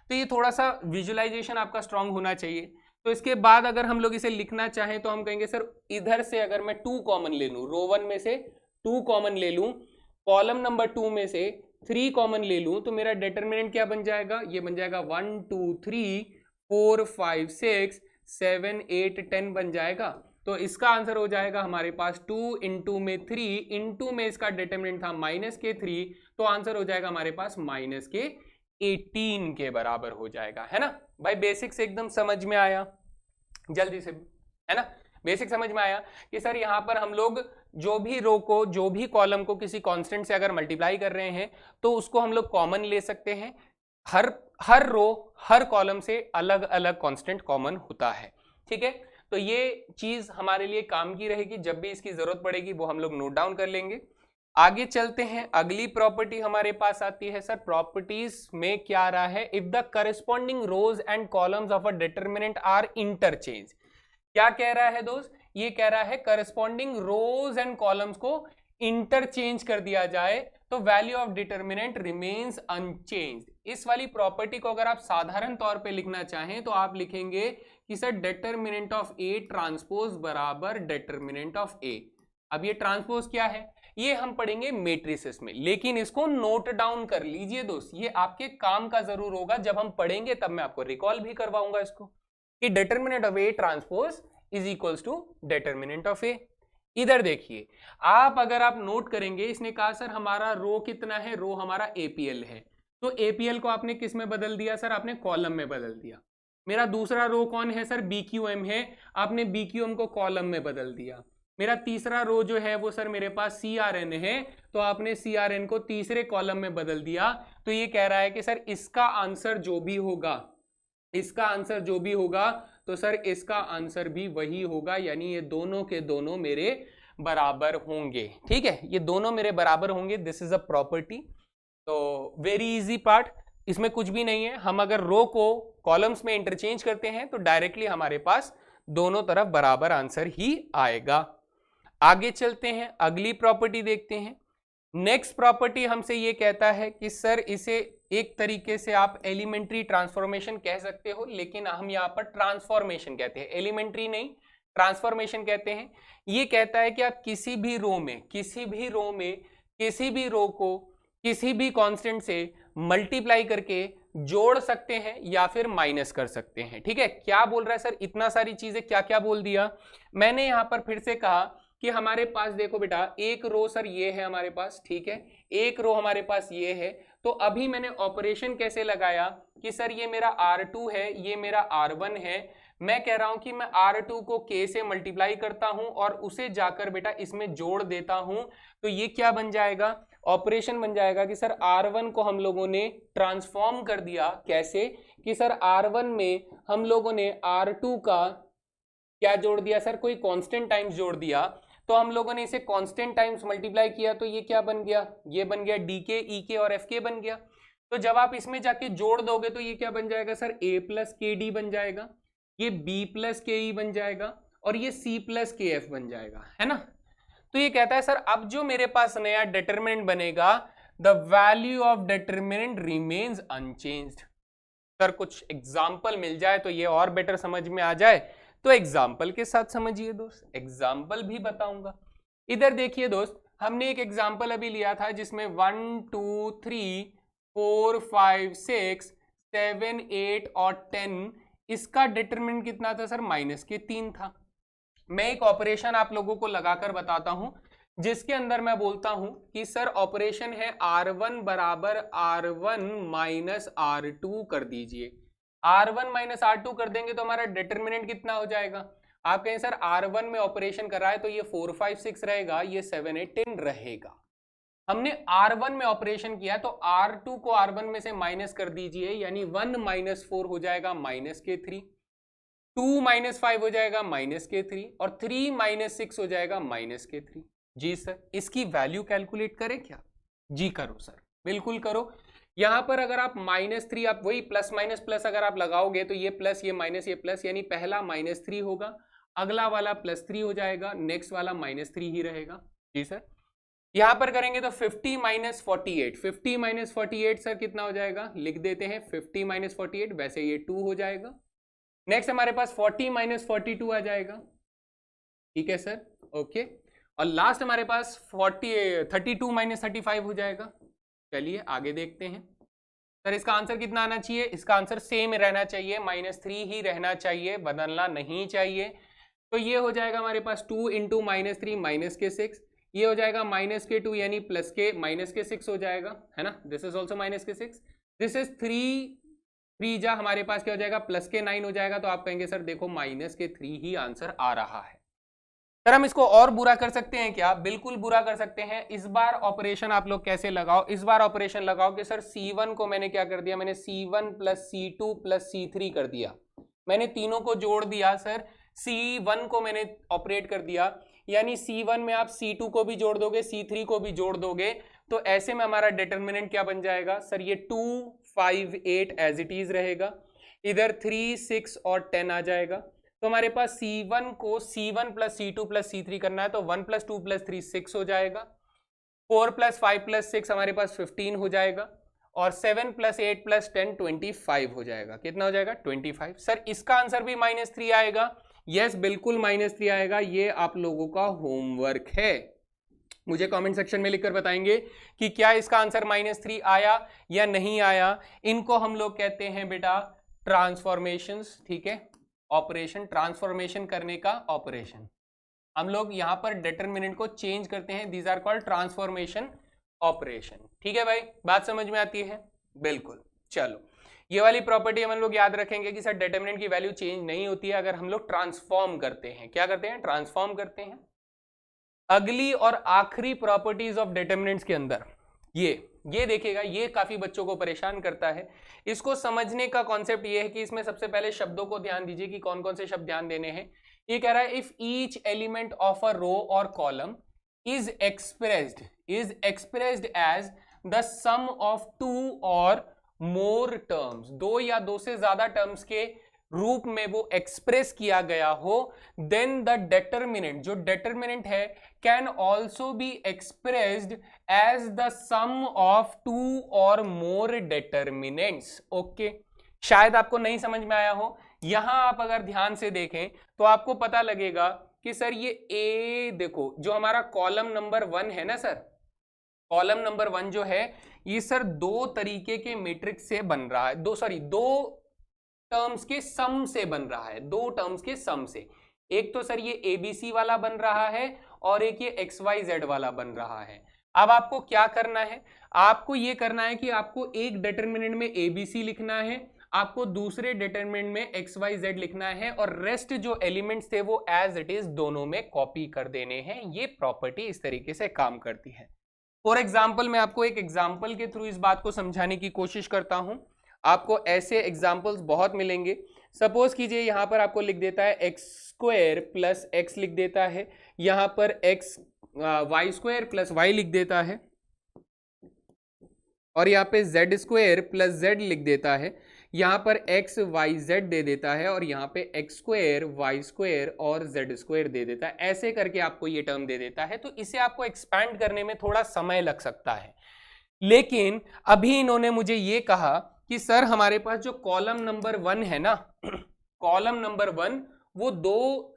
तो ये थोड़ा सा विजुअलाइजेशन आपका स्ट्रांग होना चाहिए। तो इसके बाद अगर हम लोग इसे लिखना चाहें तो हम कहेंगे सर इधर से अगर मैं 2 कॉमन ले लूं, रो 1 में से 2 कॉमन ले लूं, कॉलम नंबर 2 में से 3 कॉमन ले लूं, तो मेरा डिटरमिनेंट क्या बन जाएगा? ये बन जाएगा 1 2 3 4 5 6 7 8 10 बन जाएगा। तो इसका आंसर हो जाएगा हमारे पास 2 इंटू में 3, इंटू में इसका डिटरमिनेंट था -3, तो आंसर हो जाएगा हमारे पास -18 के बराबर हो जाएगा, है ना भाई। बेसिक्स एकदम समझ में आया जल्दी से, है ना। बेसिक समझ में आया कि सर यहाँ पर हम लोग जो भी रो को, जो भी कॉलम को किसी कांस्टेंट से अगर मल्टीप्लाई कर रहे हैं तो उसको हम लोग कॉमन ले सकते हैं। हर रो, हर कॉलम से अलग अलग कांस्टेंट कॉमन होता है, ठीक है। तो ये चीज हमारे लिए काम की रहेगी, जब भी इसकी जरूरत पड़ेगी वो हम लोग नोट डाउन कर लेंगे। आगे चलते हैं, अगली प्रॉपर्टी हमारे पास आती है सर, प्रॉपर्टीज में क्या आ रहा है, if the corresponding rows and columns of a determinant are interchange. क्या कह रहा है दोस्त, ये कह रहा है करस्पॉन्डिंग रोज एंड कॉलम्स को इंटरचेंज कर दिया जाए तो value of determinant remains unchanged. इस वाली प्रॉपर्टी को अगर आप साधारण तौर पे लिखना चाहें तो आप लिखेंगे कि sir determinant of A transpose बराबर डिटरमिनेंट ऑफ ए। अब ये ट्रांसपोज क्या है, ये हम पढ़ेंगे मैट्रिसेस में, लेकिन इसको नोट डाउन कर लीजिए दोस्त, ये आपके काम का जरूर होगा, जब हम पढ़ेंगे तब मैं आपको रिकॉल भी करवाऊंगा इसको, कि determinant of A transpose is equals to determinant of A. इधर देखिए, आप अगर आप नोट करेंगे, इसने कहा सर हमारा रो कितना है, रो हमारा एपीएल है, तो एपीएल को आपने किस में बदल दिया सर, आपने कॉलम में बदल दिया। मेरा दूसरा रो कौन है सर, बीक्यूएम है, आपने बीक्यूएम को कॉलम में बदल दिया। मेरा तीसरा रो जो है वो सर मेरे पास सीआरएन है, तो आपने सीआरएन को तीसरे कॉलम में बदल दिया। तो ये कह रहा है कि सर इसका आंसर जो भी होगा, इसका आंसर जो भी होगा, तो सर इसका आंसर भी वही होगा, यानी ये दोनों के दोनों मेरे बराबर होंगे। ठीक है, ये दोनों मेरे बराबर होंगे, दिस इज अ प्रॉपर्टी। तो वेरी इजी पार्ट, इसमें कुछ भी नहीं है, हम अगर रो को कॉलम्स में इंटरचेंज करते हैं तो डायरेक्टली हमारे पास दोनों तरफ बराबर आंसर ही आएगा। आगे चलते हैं, अगली प्रॉपर्टी देखते हैं। नेक्स्ट प्रॉपर्टी हमसे ये कहता है कि सर इसे एक तरीके से आप एलिमेंट्री ट्रांसफॉर्मेशन कह सकते हो, लेकिन हम यहाँ पर ट्रांसफॉर्मेशन कहते हैं, एलिमेंट्री नहीं ट्रांसफॉर्मेशन कहते हैं। ये कहता है कि आप किसी भी रो में किसी भी रो को किसी भी कांस्टेंट से मल्टीप्लाई करके जोड़ सकते हैं या फिर माइनस कर सकते हैं। ठीक है, क्या बोल रहा है सर, इतना सारी चीजें क्या क्या बोल दिया। मैंने यहां पर फिर से कहा कि हमारे पास देखो बेटा, एक रो सर ये है हमारे पास, ठीक है, एक रो हमारे पास ये है। तो अभी मैंने ऑपरेशन कैसे लगाया कि सर ये मेरा R2 है, ये मेरा R1 है, मैं कह रहा हूं कि मैं R2 को K से मल्टीप्लाई करता हूं और उसे जाकर बेटा इसमें जोड़ देता हूं। तो ये क्या बन जाएगा, ऑपरेशन बन जाएगा कि सर R1 को हम लोगों ने ट्रांसफॉर्म कर दिया, कैसे कि सर R1 में हम लोगों ने R2 का क्या जोड़ दिया सर, कोई कांस्टेंट टाइम्स जोड़ दिया, तो हम लोगों ने इसे कांस्टेंट टाइम्स मल्टीप्लाई किया, तो ये क्या बन गया, ये बन गया डीके, ईके और एफके बन गया। तो जब आप इसमें जाके जोड़ दोगे तो ये क्या बन जाएगा सर, ए प्लस के डी बन जाएगा, ये बी प्लस के ई बन जाएगा और ये सी प्लस के एफ बन जाएगा, है ना। तो ये कहता है सर अब जो मेरे पास नया डिटरमिनेंट बनेगा, the value of determinant remains unchanged. Sir कुछ एग्जाम्पल मिल जाए तो ये और बेटर समझ में आ जाए, तो एग्जाम्पल के साथ समझिए दोस्त, एग्जाम्पल भी बताऊंगा। इधर देखिए दोस्त, हमने एक एग्जाम्पल अभी लिया था जिसमें 1 2 3 4 5 6 7 8 और 10, इसका डिटरमिनेंट कितना था सर, -3 था। मैं एक ऑपरेशन आप लोगों को लगाकर बताता हूं जिसके अंदर मैं बोलता हूं कि सर ऑपरेशन है R1 बराबर R1 माइनस R2 कर दीजिए। R1 माइनस R2 कर देंगे तो हमारा डिटरमिनेंट कितना हो जाएगा, आप कहें सर R1 में ऑपरेशन कर रहा है तो ये 4 5 6 रहेगा, ये 7 8 10 रहेगा। हमने R1 में ऑपरेशन किया तो R2 को R1 में से माइनस कर दीजिए, यानी 1 माइनस 4 हो जाएगा -3, 2 माइनस 5 हो जाएगा -3 और 3 माइनस 6 हो जाएगा -3। जी सर, इसकी वैल्यू कैलकुलेट करें क्या, जी करो सर, बिल्कुल करो। यहां पर अगर आप -3, आप वही प्लस माइनस प्लस अगर आप लगाओगे तो ये प्लस, ये माइनस, ये प्लस, यानी पहला -3 होगा, अगला वाला +3 हो जाएगा, नेक्स्ट वाला -3 ही रहेगा। जी सर, यहां पर करेंगे तो 50 माइनस 48, 50 माइनस 48 सर कितना हो जाएगा, लिख देते हैं 50 माइनस 48, वैसे ये 2 हो जाएगा। नेक्स्ट हमारे पास 40 माइनस 42 आ जाएगा, ठीक है सर, ओके। और लास्ट हमारे पास 32 माइनस 35 हो जाएगा। चलिए आगे देखते हैं सर, इसका आंसर कितना आना चाहिए, इसका आंसर सेम रहना चाहिए, -3 ही रहना चाहिए, बदलना नहीं चाहिए। तो ये हो जाएगा हमारे पास 2 इंटू -3 -6, ये हो जाएगा -2 यानी -6 हो जाएगा, है ना, this is also -6, this is 3 जा हमारे पास क्या हो जाएगा, +9 हो जाएगा। तो आप कहेंगे सर देखो -3 ही आंसर आ रहा है। सर हम इसको और बुरा कर सकते हैं क्या, बिल्कुल बुरा कर सकते हैं। इस बार ऑपरेशन आप लोग कैसे लगाओ, इस बार ऑपरेशन लगाओ कि सर C1 को मैंने क्या कर दिया, मैंने C1 + C2 + C3 कर दिया, मैंने तीनों को जोड़ दिया सर, C1 को मैंने ऑपरेट कर दिया, यानी C1 में आप C2 को भी जोड़ दोगे, C3 को भी जोड़ दोगे, तो ऐसे में हमारा डिटर्मिनेंट क्या बन जाएगा सर, ये 2 5 8 एज इट इज रहेगा, इधर 3 6 और 10 आ जाएगा। तो हमारे पास C1 को C1 plus C2 plus C3 करना है, तो 1 प्लस 2 प्लस 3 6 हो जाएगा, 4 प्लस 5 प्लस 6 हमारे पास 15 हो जाएगा, और 7 प्लस 8 प्लस 10 25 हो जाएगा। कितना हो जाएगा 25। सर इसका आंसर भी -3 आएगा। यस बिल्कुल -3 आएगा। ये आप लोगों का होमवर्क है, मुझे कमेंट सेक्शन में लिखकर बताएंगे कि क्या इसका आंसर -3 आया या नहीं आया। इनको हम लोग कहते हैं बेटा ट्रांसफॉर्मेशंस, ठीक है, ऑपरेशन, ट्रांसफॉर्मेशन करने का ऑपरेशन। हम लोग यहां पर डिटरमिनेंट को चेंज करते हैं, these are called transformation operation. ठीक है भाई, बात समझ में आती है? बिल्कुल। चलो ये वाली प्रॉपर्टी हम लोग याद रखेंगे कि सर डिटरमिनेंट की वैल्यू चेंज नहीं होती है अगर हम लोग ट्रांसफॉर्म करते हैं। क्या करते हैं? ट्रांसफॉर्म करते हैं। अगली और आखिरी प्रॉपर्टीज ऑफ डिटरमिनेंट्स के अंदर ये देखिएगा, ये काफी बच्चों को परेशान करता है। इसको समझने का कॉन्सेप्ट ये है कि इसमें सबसे पहले शब्दों को ध्यान दीजिए कि कौन कौन से शब्द ध्यान देने हैं। ये कह रहा है if each element of a row और column is expressed as the sum of 2 or more terms, दो या दो से ज्यादा टर्म्स के रूप में वो एक्सप्रेस किया गया हो, then the determinant, जो determinant है, can also be expressed as the sum of 2 or more determinants. Okay, शायद आपको नहीं समझ में आया हो। यहां आप अगर ध्यान से देखें तो आपको पता लगेगा कि सर ये ए, देखो जो हमारा कॉलम नंबर 1 है ना सर, कॉलम नंबर 1 जो है ये सर दो तरीके के मैट्रिक्स से बन रहा है, दो टर्म्स के सम से बन रहा है, दो टर्म्स के सम से। एक तो सर ये एबीसी वाला बन रहा है और एक ये एक्स वाई जेड वाला बन रहा है। अब आपको क्या करना है? आपको ये करना है कि आपको एक डिटरमिनेंट में एबीसी लिखना है, आपको दूसरे डिटरमिनेंट में एक्स वाई जेड लिखना है, और रेस्ट जो एलिमेंट्स थे वो एज इट इज दोनों में कॉपी कर देने हैं। ये प्रॉपर्टी इस तरीके से काम करती है। फॉर एग्जाम्पल मैं आपको एक एग्जाम्पल के थ्रू इस बात को समझाने की कोशिश करता हूं। आपको ऐसे एग्जाम्पल्स बहुत मिलेंगे। सपोज कीजिए यहां पर आपको लिख देता है एक्स स्क्वायर प्लस एक्स लिख देता है, यहां पर x y square plus y लिख देता है, और यहाँ पे जेड स्क्वायर प्लस जेड लिख देता है, यहाँ पर एक्स वाई जेड दे देता है, और यहाँ पे एक्स स्क्वायर वाई स्क्वायर और जेड स्क्वायर दे देता है। ऐसे करके आपको ये टर्म दे देता है। तो इसे आपको एक्सपैंड करने में थोड़ा समय लग सकता है, लेकिन अभी इन्होंने मुझे ये कहा कि सर हमारे पास जो कॉलम नंबर 1 है ना, कॉलम नंबर 1 वो दो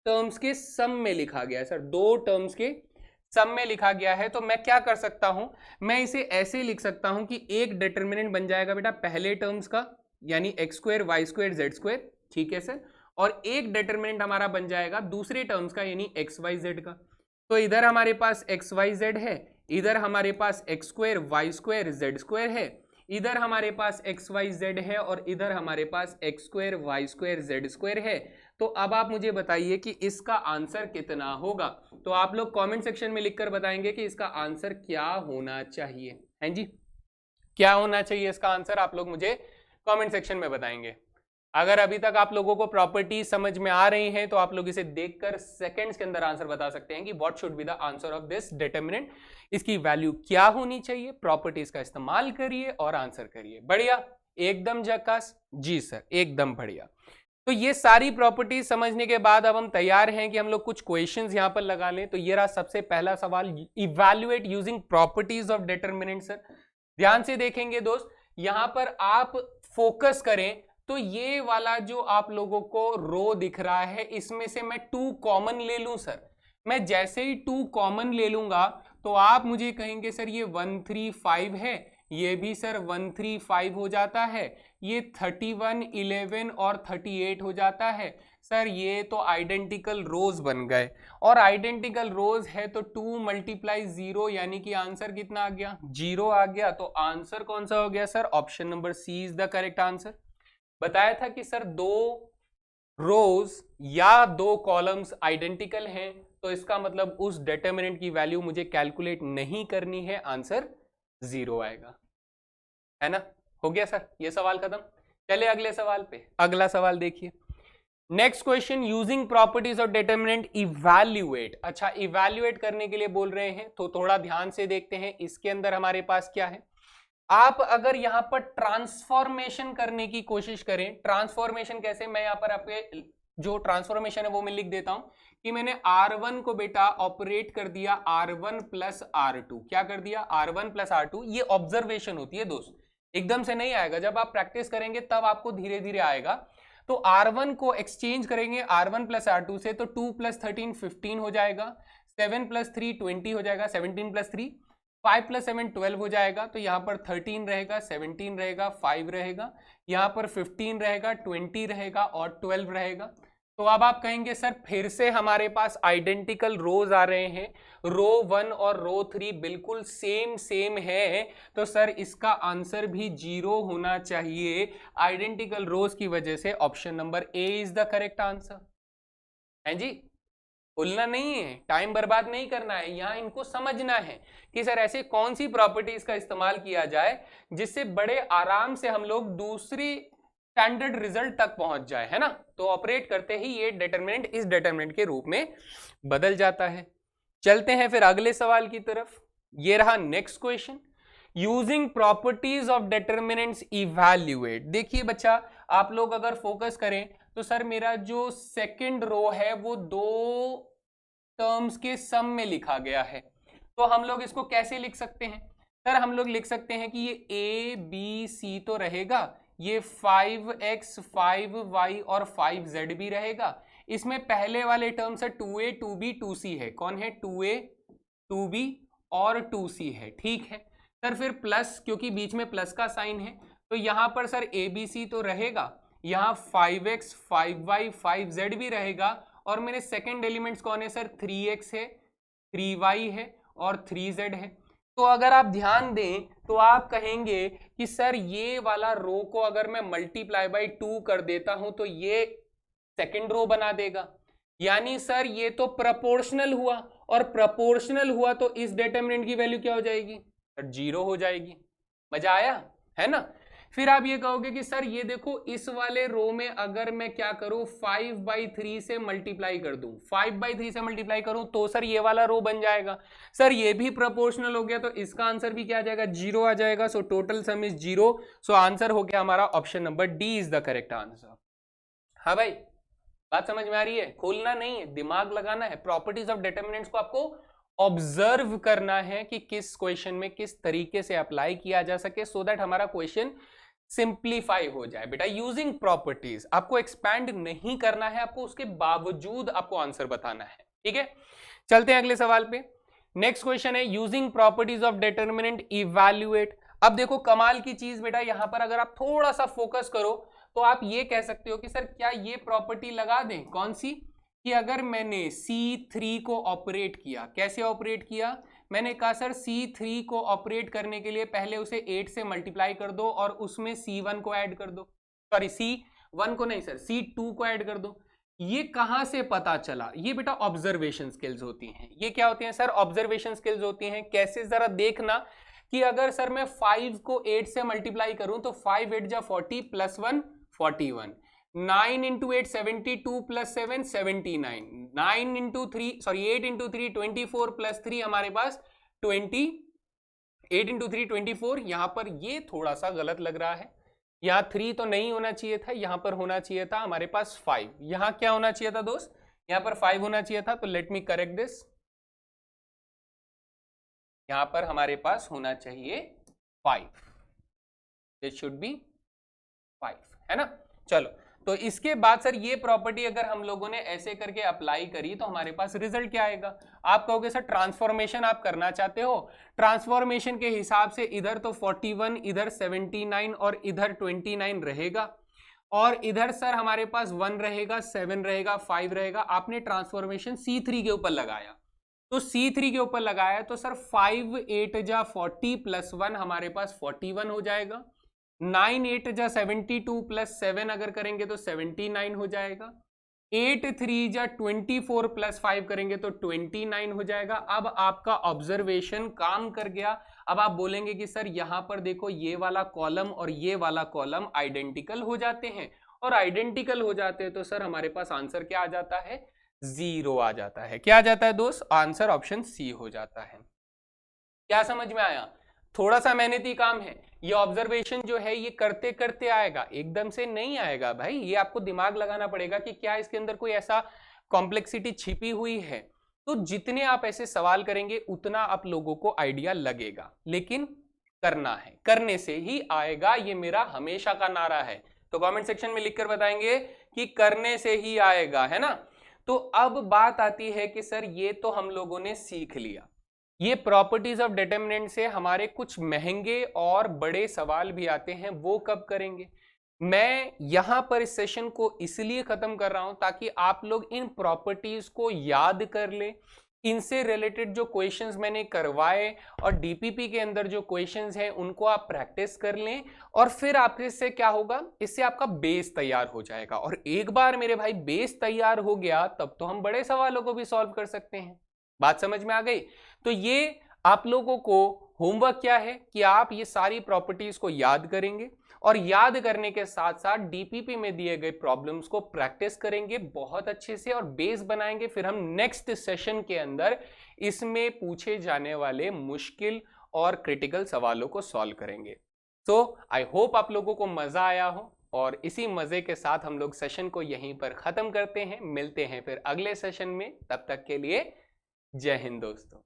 टर्म्स के सम में लिखा गया है सर, दो टर्म्स के सम में लिखा गया है। तो मैं क्या कर सकता हूं, मैं इसे ऐसे लिख सकता हूं कि एक डिटरमिनेंट बन जाएगा बेटा पहले टर्म्स का, यानी x square Y square Z square, ठीक है सर, और एक डिटरमिनेंट हमारा बन जाएगा दूसरे टर्म्स का, यानी एक्स वाई जेड का। तो इधर हमारे पास एक्स वाई जेड है, इधर हमारे पास X square Y square Z square है, इधर हमारे पास एक्स वाई जेड है, और इधर हमारे पास X square Y square Z square है। तो अब आप मुझे बताइए कि इसका आंसर कितना होगा। तो आप लोग कमेंट सेक्शन में लिखकर बताएंगे कि इसका आंसर क्या होना चाहिए। हैं जी, क्या होना चाहिए इसका आंसर, आप लोग मुझे कमेंट सेक्शन में बताएंगे। अगर अभी तक आप लोगों को प्रॉपर्टी समझ में आ रही हैं तो आप लोग इसे देखकर सेकंड्स के अंदर आंसर बता सकते हैं कि what should be the answer of this determinant, इसकी वैल्यू क्या होनी चाहिए। प्रॉपर्टीज का इस्तेमाल करिए और आंसर करिए। बढ़िया, एकदम झकास जी सर, एकदम बढ़िया। तो ये सारी प्रॉपर्टीज समझने के बाद अब हम तैयार हैं कि हम लोग कुछ क्वेश्चंस यहां पर लगा लें। तो ये रहा सबसे पहला सवाल, evaluate using properties of determinant. Sir ध्यान से देखेंगे दोस्त, यहां पर आप फोकस करें तो ये वाला जो आप लोगों को रो दिख रहा है इसमें से मैं 2 कॉमन ले लूं सर। मैं जैसे ही 2 कॉमन ले लूंगा तो आप मुझे कहेंगे सर ये 135 है, ये भी सर 135 हो जाता है, ये 31 11 और 38 हो जाता है। सर ये तो आइडेंटिकल रोज बन गए, और आइडेंटिकल रोज है तो 2 × 0 यानी कि आंसर कितना आ गया, 0 आ गया। तो आंसर कौन सा हो गया sir, option number C is the correct answer. बताया था कि सर 2 रोज या 2 कॉलम्स आइडेंटिकल हैं तो इसका मतलब उस डिटरमिनेंट की वैल्यू मुझे कैलकुलेट नहीं करनी है, आंसर 0 आएगा, है ना। हो गया सर, ये सवाल खत्म। चले अगले सवाल पे। अगला सवाल देखिए, next question, using properties of determinant evaluate. अच्छा, इवैल्यूएट करने के लिए बोल रहे हैं तो थोड़ा ध्यान से देखते हैं इसके अंदर हमारे पास क्या है। आप अगर यहां पर ट्रांसफॉर्मेशन करने की कोशिश करें, ट्रांसफॉर्मेशन कैसे, मैं यहां पर आपके जो ट्रांसफॉर्मेशन है वो मैं लिख देता हूं कि मैंने R1 को बेटा ऑपरेट कर दिया R1 प्लस R2। क्या कर दिया? R1 plus R2। ये ऑब्जर्वेशन होती है दोस्त, एकदम से नहीं आएगा, जब आप प्रैक्टिस करेंगे तब आपको धीरे धीरे आएगा। तो R1 को एक्सचेंज करेंगे R1 प्लस R2 से, तो 2 प्लस 13 15 हो जाएगा, 7 प्लस 3 20 हो जाएगा, 17 प्लस 3 5 प्लस 7 12 हो जाएगा। तो यहाँ पर 13 रहेगा, 17 रहेगा, 5 रहेगा, यहाँ पर 15 रहेगा, 20 रहेगा और 12 रहेगा। तो अब आप कहेंगे सर फिर से हमारे पास आइडेंटिकल रोज आ रहे हैं, रो 1 और रो 3 बिल्कुल सेम है, तो सर इसका आंसर भी 0 होना चाहिए। आइडेंटिकल रोज की वजह से option number A is the correct answer. है जी, भूलना नहीं है, टाइम बर्बाद नहीं करना है, यहां इनको समझना है कि सर ऐसे कौन सी प्रॉपर्टीज का इस्तेमाल किया जाए जिससे बड़े आराम से हम लोग दूसरी स्टैंडर्ड रिजल्ट तक पहुंच जाए, है ना। तो ऑपरेट करते ही ये डिटरमिनेंट इस डिटरमिनेंट के रूप में बदल जाता है। चलते हैं फिर अगले सवाल की तरफ। ये रहा next question, using properties of determinants evaluate. देखिए बच्चा, आप लोग अगर फोकस करें तो सर मेरा जो सेकंड रो है वो दो टर्म्स के सम में लिखा गया है, तो हम लोग इसको कैसे लिख सकते हैं? सर हम लोग लिख सकते हैं कि ये a b c तो रहेगा, ये 5x 5y और 5z भी रहेगा। इसमें पहले वाले टर्म से 2a 2b 2c है, कौन है? 2a 2b और 2c है, ठीक है सर। फिर प्लस, क्योंकि बीच में प्लस का साइन है, तो यहां पर सर abc तो रहेगा, यहाँ 5x 5y 5z भी रहेगा, और मेरे सेकेंड एलिमेंट्स कौन है सर? 3x है, 3y है और 3z है। तो अगर आप ध्यान दें तो आप कहेंगे कि सर ये वाला रो को अगर मैं मल्टीप्लाई बाई 2 कर देता हूं तो ये सेकेंड रो बना देगा, यानी सर ये तो प्रोपोर्शनल हुआ, और प्रोपोर्शनल हुआ तो इस डिटरमिनेंट की वैल्यू क्या हो जाएगी? 0 हो जाएगी। मजा आया है ना। फिर आप ये कहोगे कि सर ये देखो इस वाले रो में अगर मैं क्या करूं 5/3 से मल्टीप्लाई कर दूं, 5/3 से मल्टीप्लाई करूं तो सर ये वाला रो बन जाएगा। सर ये भी प्रोपोर्शनल हो गया तो इसका आंसर भी क्या आ जाएगा? 0 आ जाएगा। So total sum is 0। So answer हो गया हमारा option number D is the correct answer. हाँ भाई, बात समझ में आ रही है? खोलना नहीं है, दिमाग लगाना है। प्रॉपर्टीज ऑफ डिटरमिनेंट्स को आपको ऑब्जर्व करना है कि किस क्वेश्चन में किस तरीके से अप्लाई किया जा सके, सो दैट हमारा क्वेश्चन सिंप्लीफाई हो जाए। बेटा यूजिंग प्रॉपर्टीज, आपको एक्सपैंड नहीं करना है, आपको उसके बावजूद आपको आंसर बताना है, ठीक है। चलते हैं अगले सवाल पे। नेक्स्ट क्वेश्चन है using properties of determinant evaluate. अब देखो कमाल की चीज बेटा, यहां पर अगर आप थोड़ा सा फोकस करो तो आप ये कह सकते हो कि सर क्या ये प्रॉपर्टी लगा दें, कौन सी, कि अगर मैंने C3 को ऑपरेट किया, कैसे ऑपरेट किया? मैंने कहा सर C3 को ऑपरेट करने के लिए पहले उसे 8 से मल्टीप्लाई कर दो और उसमें C1 को ऐड कर दो, सॉरी C1 को नहीं सर C2 को ऐड कर दो। ये कहां से पता चला? ये बेटा ऑब्जर्वेशन स्किल्स होती हैं। ये क्या होती हैं सर? ऑब्जर्वेशन स्किल्स होती हैं। कैसे? जरा देखना कि अगर सर मैं 5 को 8 से मल्टीप्लाई करूं तो 5 8 जा 40 plus 1 41, 9 into 8 72 plus 7 79, 9 into 3 sorry 8 into 3 24 plus 3 हमारे पास 20, 8 इंटू 3 24। यहां पर ये थोड़ा सा गलत लग रहा है, यहां 3 तो नहीं होना चाहिए था, यहां पर होना चाहिए था हमारे पास 5। यहां क्या होना चाहिए था दोस्त? यहां पर 5 होना चाहिए था। तो लेट मी करेक्ट दिस, यहां पर हमारे पास होना चाहिए 5, दिस शुड बी 5, है ना। चलो, तो इसके बाद सर ये प्रॉपर्टी अगर हम लोगों ने ऐसे करके अप्लाई करी तो हमारे पास रिजल्ट क्या आएगा? आप कहोगे सर ट्रांसफॉर्मेशन आप करना चाहते हो, ट्रांसफॉर्मेशन के हिसाब से इधर तो 41, इधर 79 और इधर 29 रहेगा, और इधर सर हमारे पास 1 रहेगा, 7 रहेगा, 5 रहेगा। आपने ट्रांसफॉर्मेशन C3 के ऊपर लगाया, तो C3 के ऊपर लगाया तो सर 5 8 जा 40 प्लस 1 हमारे पास 41 हो जाएगा, 9 8 जा 72 प्लस 7 अगर करेंगे तो 79 हो जाएगा, 8 3 जा 24 प्लस 5 करेंगे तो 29 हो जाएगा। अब आपका ऑब्जर्वेशन काम कर गया। अब आप बोलेंगे कि सर यहां पर देखो ये वाला कॉलम और ये वाला कॉलम आइडेंटिकल हो जाते हैं, और आइडेंटिकल हो जाते हैं तो सर हमारे पास आंसर क्या आ जाता है, 0 आ जाता है। क्या आ जाता है दोस्त, आंसर ऑप्शन सी हो जाता है। क्या समझ में आया, थोड़ा सा मेहनती काम है ये। ऑब्जर्वेशन जो है ये करते करते आएगा, एकदम से नहीं आएगा भाई, ये आपको दिमाग लगाना पड़ेगा कि क्या इसके अंदर कोई ऐसा कॉम्प्लेक्सिटी छिपी हुई है। तो जितने आप ऐसे सवाल करेंगे उतना आप लोगों को आइडिया लगेगा, लेकिन करना है, करने से ही आएगा, ये मेरा हमेशा का नारा है। तो कमेंट सेक्शन में लिखकर बताएंगे कि करने से ही आएगा, है ना। तो अब बात आती है कि सर ये तो हम लोगों ने सीख लिया, ये प्रॉपर्टीज ऑफ डिटरमिनेंट से हमारे कुछ महंगे और बड़े सवाल भी आते हैं, वो कब करेंगे। मैं यहां पर इस सेशन को इसलिए खत्म कर रहा हूं ताकि आप लोग इन प्रॉपर्टीज को याद कर लें, इनसे रिलेटेड जो क्वेश्चंस मैंने करवाए और डीपीपी के अंदर जो क्वेश्चंस हैं उनको आप प्रैक्टिस कर लें, और फिर आपके इससे क्या होगा, इससे आपका बेस तैयार हो जाएगा। और एक बार मेरे भाई बेस तैयार हो गया तब तो हम बड़े सवालों को भी सॉल्व कर सकते हैं। बात समझ में आ गई। तो ये आप लोगों को होमवर्क क्या है कि आप ये सारी प्रॉपर्टीज को याद करेंगे, और याद करने के साथ साथ डीपीपी में दिए गए प्रॉब्लम्स को प्रैक्टिस करेंगे बहुत अच्छे से और बेस बनाएंगे। फिर हम नेक्स्ट सेशन के अंदर इसमें पूछे जाने वाले मुश्किल और क्रिटिकल सवालों को सॉल्व करेंगे। तो आई होप आप लोगों को मजा आया हो, और इसी मजे के साथ हम लोग सेशन को यहीं पर खत्म करते हैं। मिलते हैं फिर अगले सेशन में, तब तक के लिए जय हिंद दोस्तों।